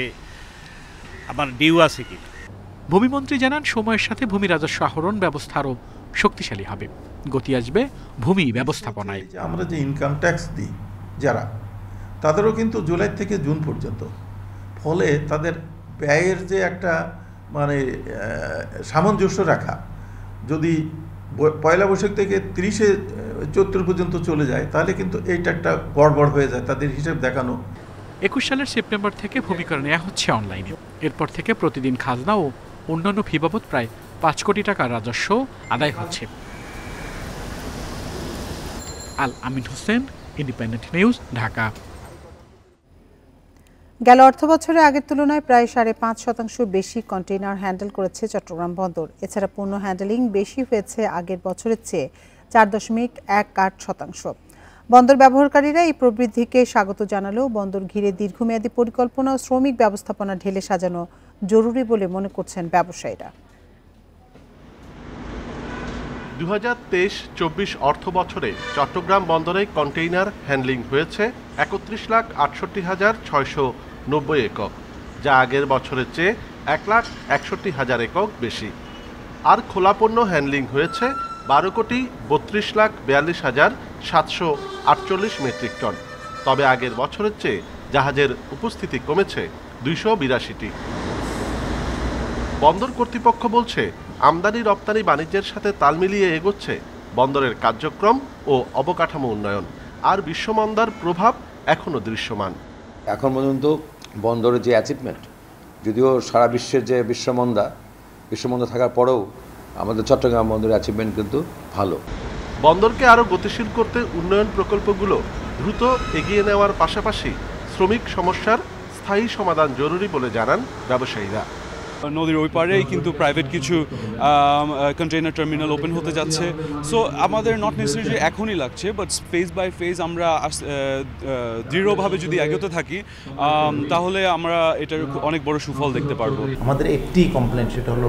আমার ডিউ আছে কি। ভূমিমন্ত্রী জানান সময়ের সাথে ভূমি রাজস্ব আহরণ ব্যবস্থা আরও শক্তিশালী হবে, গতি আসবে ভূমি ব্যবস্থাপনায়। আমরা যে ইনকাম ট্যাক্স দিই যারা, তাদেরও কিন্তু জুলাই থেকে জুন পর্যন্ত, ফলে তাদের ব্যয়ের যে একটা মানে সামঞ্জস্য রাখা, যদি 1 বৈশাখ থেকে 30 চৈত্র পর্যন্ত চলে যায় তাহলে কিন্তু এইটা একটা গড়বড় হয়ে যায় তাদের হিসেব দেখানো। 21 সালের সেপ্টেম্বর থেকে ভূমি কর নেওয়া হচ্ছে অনলাইনে। এরপর থেকে প্রতিদিন খাজনা ও অন্যান্য ফি বাবদ প্রায় 5 কোটি টাকা রাজস্ব আদায় হচ্ছে। আল আমিন হোসেন, ইন্ডিপেন্ডেন্ট নিউজ, ঢাকা। গেল অর্থবছরে আগের তুলনায় প্রায় 5.5% বেশি কন্টেইনার হ্যান্ডেল করেছে চট্টগ্রাম বন্দর। এছাড়া পণ্য হ্যান্ডেলিং বেশি হয়েছে আগের বছরের চেয়ে 4.18%। বন্দর ব্যবহারকারীরা এই প্রবৃদ্ধিকে স্বাগত জানালেও বন্দর ঘিরে দীর্ঘমেয়াদী পরিকল্পনা ও শ্রমিক ব্যবস্থাপনা ঢেলে সাজানো জরুরি বলে মনে করছেন ব্যবসায়ীরা। 2023-24 অর্থ বছরে চট্টগ্রাম বন্দরে কন্টেইনার হ্যান্ডলিং হয়েছে 31,68,690 একক, যা আগের বছরের চেয়ে 1,61,000 একক বেশি। আর খোলা পণ্য হ্যান্ডলিং হয়েছে 12,42,42,748 মেট্রিক টন। তবে আগের বছরের চেয়ে জাহাজের উপস্থিতি কমেছে 282টি। বন্দর কর্তৃপক্ষ বলছে আমদানি রপ্তানি বাণিজ্যের সাথে তাল মিলিয়ে এগোচ্ছে বন্দরের কার্যক্রম ও অবকাঠামো উন্নয়ন, আর বিশ্বমন্দার প্রভাব এখনও দৃশ্যমান। এখন পর্যন্ত বন্দরের যে অ্যাচিভমেন্ট, যদিও সারা বিশ্বের যে বিশ্বমন্দা থাকার পরেও আমাদের চট্টগ্রাম বন্দরের অ্যাচিভমেন্ট কিন্তু ভালো। বন্দরকে আরও গতিশীল করতে উন্নয়ন প্রকল্পগুলো দ্রুত এগিয়ে নেওয়ার পাশাপাশি শ্রমিক সমস্যার স্থায়ী সমাধান জরুরি বলে জানান ব্যবসায়ীরা। নদীর ওই পারেই কিন্তু প্রাইভেট কিছু কন্টেইনার টার্মিনাল ওপেন হতে যাচ্ছে। সো আমাদের নট নেসেসারি এখনই লাগছে, বাট ফেজ বাই ফেজ আমরা দৃঢ়ভাবে যদি এগোতে থাকি তাহলে আমরা এটার অনেক বড় সুফল দেখতে পারবো। আমাদের একটি কমপ্লেন, সেটা হলো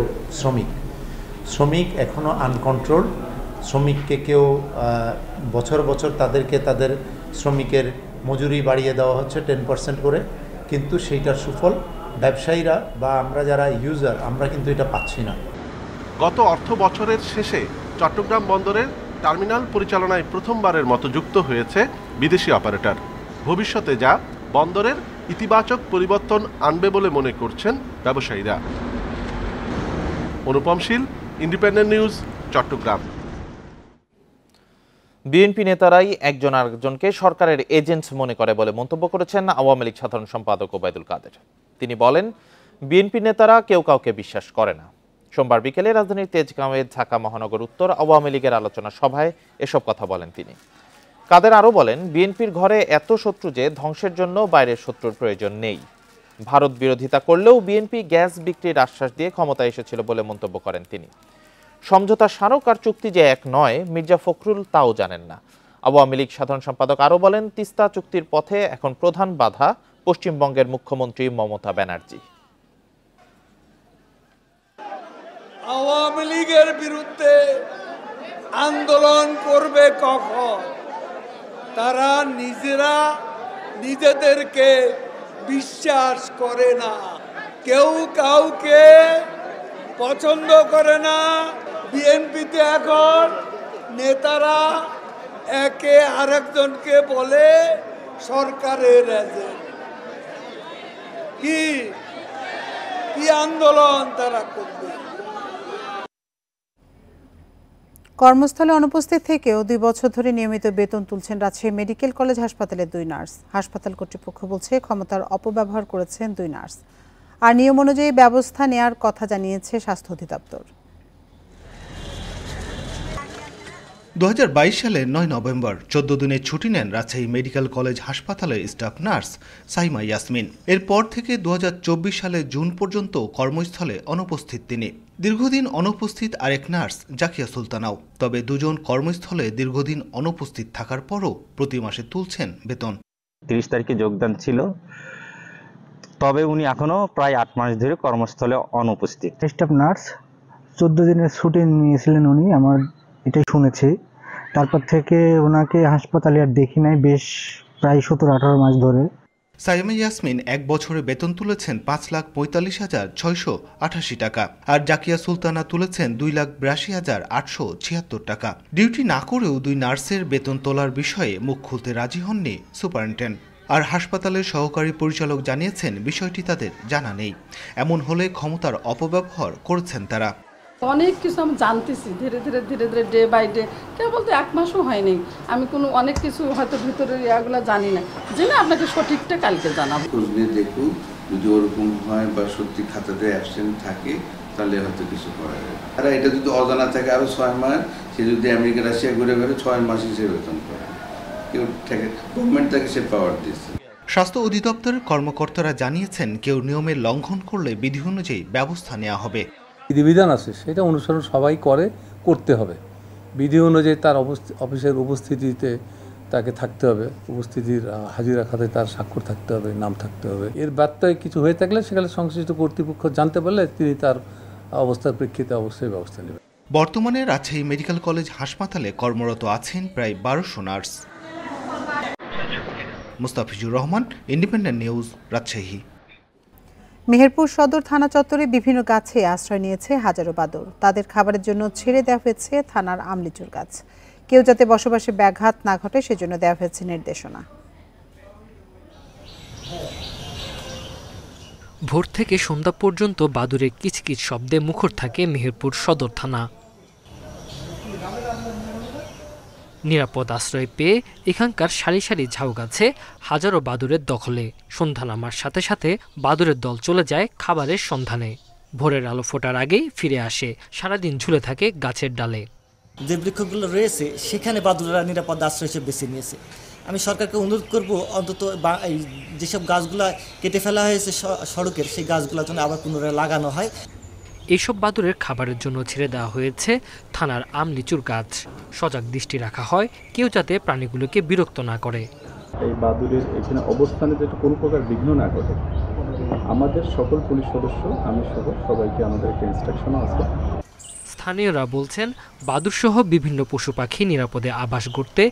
শ্রমিক এখনও আনকন্ট্রোল। শ্রমিককে কেউ বছর বছর তাদেরকে তাদের শ্রমিকের মজুরি বাড়িয়ে দেওয়া হচ্ছে 10% করে, কিন্তু সেইটার সুফল ব্যবসায়ীরা বা আমরা যারা ইউজার আমরা কিন্তু এটা পাচ্ছি না। গত অর্থ বছরের শেষে চট্টগ্রাম বন্দরের টার্মিনাল পরিচালনায় প্রথমবারের মতো যুক্ত হয়েছে বিদেশি অপারেটর। ভবিষ্যতে যা বন্দরের ইতিবাচক পরিবর্তন আনবে বলে মনে করছেন ব্যবসায়ীরা। অনুপম শীল, ইন্ডিপেন্ডেন্ট নিউজ, চট্টগ্রাম। বিএনপি নেতারাই একজন আরেকজনকে সরকারের এজেন্ট মনে করে বলে মন্তব্য করেছেন আওয়ামী লীগ সাধারণ সম্পাদক ওবায়দুল কাদের। তিনি বলেন, বিএনপি নেতারা কেউ কাউকে বিশ্বাস করে না। সোমবার বিকেলে রাজধানীর তেজগাঁওয়ে ঢাকা মহানগর উত্তর আওয়ামী লীগের আলোচনা সভায় এসব কথা বলেন তিনি। কাদের আরও বলেন, বিএনপির ঘরে এত শত্রু যে ধ্বংসের জন্য বাইরের শত্রুর প্রয়োজন নেই। ভারত বিরোধিতা করলেও বিএনপি গ্যাস বিক্রির আশ্বাস দিয়ে ক্ষমতায় এসেছিল বলে মন্তব্য করেন তিনি। সমঝোতা স্মারক আর চুক্তি যে এক নয়, মির্জা ফখরুল তাও জানেন না। আওয়ামী লীগ সাধারণ সম্পাদক আরও বলেন, তিস্তা চুক্তির পথে এখন প্রধান বাধা পশ্চিমবঙ্গের মুখ্যমন্ত্রী মমতা ব্যানার্জি। আওয়ামী লীগের বিরুদ্ধে আন্দোলন করবে কখন? তারা নিজেরা নিজেদেরকে বিশ্বাস করে না, কেউ কাউকে পছন্দ করে না। বিএনপিতে এখন নেতারা একে আরেকজনকে বলে সরকারের এজেন্ট। কি আন্দোলন তারা করবে? কর্মস্থলে অনুপস্থিত থেকেও 2 বছর ধরে নিয়মিত বেতন তুলছেন রাজশাহী মেডিকেল কলেজ হাসপাতালের 2 নার্স। হাসপাতাল কর্তৃপক্ষ বলছে, ক্ষমতার অপব্যবহার করেছেন 2 নার্স, আর নিয়ম অনুযায়ী ব্যবস্থা নেয়ার কথা জানিয়েছে স্বাস্থ্য অধিদপ্তর। 2022 সালের 9 নভেম্বর 14 দিনের ছুটি নেন রাজশাহী মেডিকেল কলেজ হাসপাতালের স্টাফ নার্স সাইমা ইয়াসমিন। এরপর থেকে 2024 সালের জুন পর্যন্ত কর্মস্থলে অনুপস্থিত তিনি। দীর্ঘদিন অনুপস্থিত আরেক নার্স জাকিয়া সুলতানাও। তবে দুজন কর্মস্থলে দীর্ঘদিন অনুপস্থিত থাকার পরও প্রতি মাসে তুলছেন বেতন। 30 তারিখে যোগদান ছিল, তবে উনি এখনো প্রায় 8 মাস ধরে কর্মস্থলে অনুপস্থিত। স্টাফ নার্স 14 দিনের ছুটি নিয়েছিলেন উনি, আমার এটাই শুনেছি। তারপর থেকে ওনাকে হাসপাতালে আর দেখি নাই, বেশ প্রায় 17-18 মাস ধরে। সাইমা ইয়াসমিন 1 বছরে বেতন তুলেছেন 5,45,688 টাকা, আর জাকিয়া সুলতানা তুলেছেন 2,82,876 টাকা। ডিউটি না করেও 2 নার্সের বেতন তোলার বিষয়ে মুখ খুলতে রাজি হননি সুপারিনটেন্ডেন্ট। আর হাসপাতালের সহকারী পরিচালক জানিয়েছেন, বিষয়টি তাদের জানা নেই। এমন হলে ক্ষমতার অপব্যবহার করেছেন তারা। অনেক কিছু আমি জানতেছি ধীরে ধীরে ডে বাই ডে, কেবল তো 1 মাসও হয়নি। আমি কোনো অনেক কিছু হয়তো ভিতরে এগুলো জানি না, জেনে আপনাকে সঠিকটা কালকে জানাবো। দেখুন, যদি ওরকম হয় বা সত্যি খাতাতে অ্যাবসেন্ট থাকে তাহলে হয়তো কিছু করা যাবে। আর এটা যদি অজানা থাকে আরও 6 মাস, সে যদি আমেরিকা রাশিয়া ঘুরে বেড়ে 6 মাসই সে বেতন পায়, কেউ থাকে গভর্নমেন্ট তাকে সে পাওয়ার দিচ্ছে। স্বাস্থ্য অধিদপ্তরের কর্মকর্তারা জানিয়েছেন, কেউ নিয়মের লঙ্ঘন করলে বিধি অনুযায়ী ব্যবস্থা নেওয়া হবে। বিধিবিধান আছে, সেটা অনুসরণ সবাই করতে হবে। বিধি অনুযায়ী তার অফিসের উপস্থিতিতে তাকে থাকতে হবে, উপস্থিতির হাজিরা খাতায় তার স্বাক্ষর থাকতে হবে, নাম থাকতে হবে। এর ব্যত্যয় কিছু হয়ে থাকলে সেখানে সংশ্লিষ্ট কর্তৃপক্ষ জানতে পারলে তিনি তার অবস্থার প্রেক্ষিতে অবশ্যই ব্যবস্থা নেবেন। বর্তমানে রাজশাহী মেডিকেল কলেজ হাসপাতালে কর্মরত আছেন প্রায় 1200 nurse. Mustafizur Rahman, independent news, Rajshahi. Meherpur সদর থানা চত্বরে বিভিন্ন গাছে আশ্রয় নিয়েছে হাজারো বাদর। তাদের খাবারের জন্য ছেড়ে দেওয়া হয়েছে থানার আমলিচুর গাছ। কেউ যাতে বসবাসে ব্যাঘাত না ঘটে সেজন্য দেওয়া হয়েছে নির্দেশনা। ভোর থেকে সন্ধ্যা পর্যন্ত বাদুরের কিচকিচ শব্দে মুখর থাকে মেহেরপুর সদর থানা। নিরাপদ আশ্রয় পেয়ে এখানকার সারি সারি ঝাউ গাছে হাজারো বাদুরের দখলে। সন্ধ্যা নামার সাথে সাথে বাদুরের দল চলে যায় খাবারের সন্ধানে। ভোরের আলো ফোটার আগেই ফিরে আসে, সারাদিন ঝুলে থাকে গাছের ডালে। যে বৃক্ষগুলো রয়েছে সেখানে বাদুড়েরা নিরাপদ আশ্রয় হিসেবে বেছে নিয়েছে। আমি সরকারকে অনুরোধ করব, অন্তত যেসব গাছগুলো কেটে ফেলা হয়েছে সড়কের, সেই গাছগুলো যেন আবার পুনরায় লাগানো হয়। এইসব বাদুরের খাবারের জন্য ছেড়ে দেওয়া হয়েছে থানার আমলিচুর গাছ। সজাগ দৃষ্টি রাখা হয় কেউ যাতে প্রাণীগুলোকে বিরক্ত না করে। এই বাদুরের এখানে অবস্থানে যাতে কোনো প্রকার বিঘ্ন না ঘটে, আমাদের সকল পুলিশ সদস্য, আমি সহ সবাইকে আমাদের একটা ইনস্ট্রাকশনও আছে। স্থানীয়রা বলছেন, বাদুরসহ বিভিন্ন পশু পাখি নিরাপদে আবাস গড়তে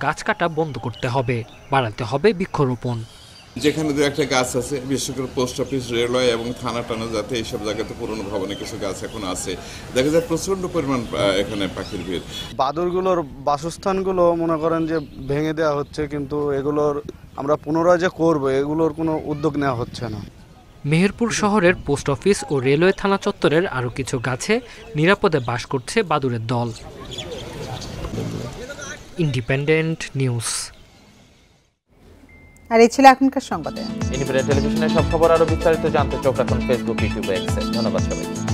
গাছ কাটা বন্ধ করতে হবে, বাড়াতে হবে বৃক্ষরোপণ। যেখানে দু একটা গাছ আছে, বিশেষ করে পোস্ট অফিস, রেলওয়ে এবং থানা টানা, যাতে এইসব জায়গাতে পুরনো ভবনে কিছু গাছ এখন আছে, দেখা যায় প্রচণ্ড পরিমাণ এখানে পাখির ভিড়। বাদুরগুলোর বাসস্থানগুলো মনে করেন যে ভেঙে দেওয়া হচ্ছে, কিন্তু এগুলোর আমরা পুনরায় যে করবো এগুলোর কোনো উদ্যোগ নেওয়া হচ্ছে না। মেহেরপুর শহরের পোস্ট অফিস ও রেলওয়ে থানা চত্বরের আরও কিছু গাছে নিরাপদে বাস করছে বাদুড়ের দল। Independent news. আর এই ছিল এখনকার সংবাদে। ইন্ডিপেন্ডেন্ট টেলিভিশনের সব খবর আরো বিস্তারিত জানতে চোখ রাখুন ফেসবুক, ইউটিউব, এক্সে। ধন্যবাদ সবাইকে।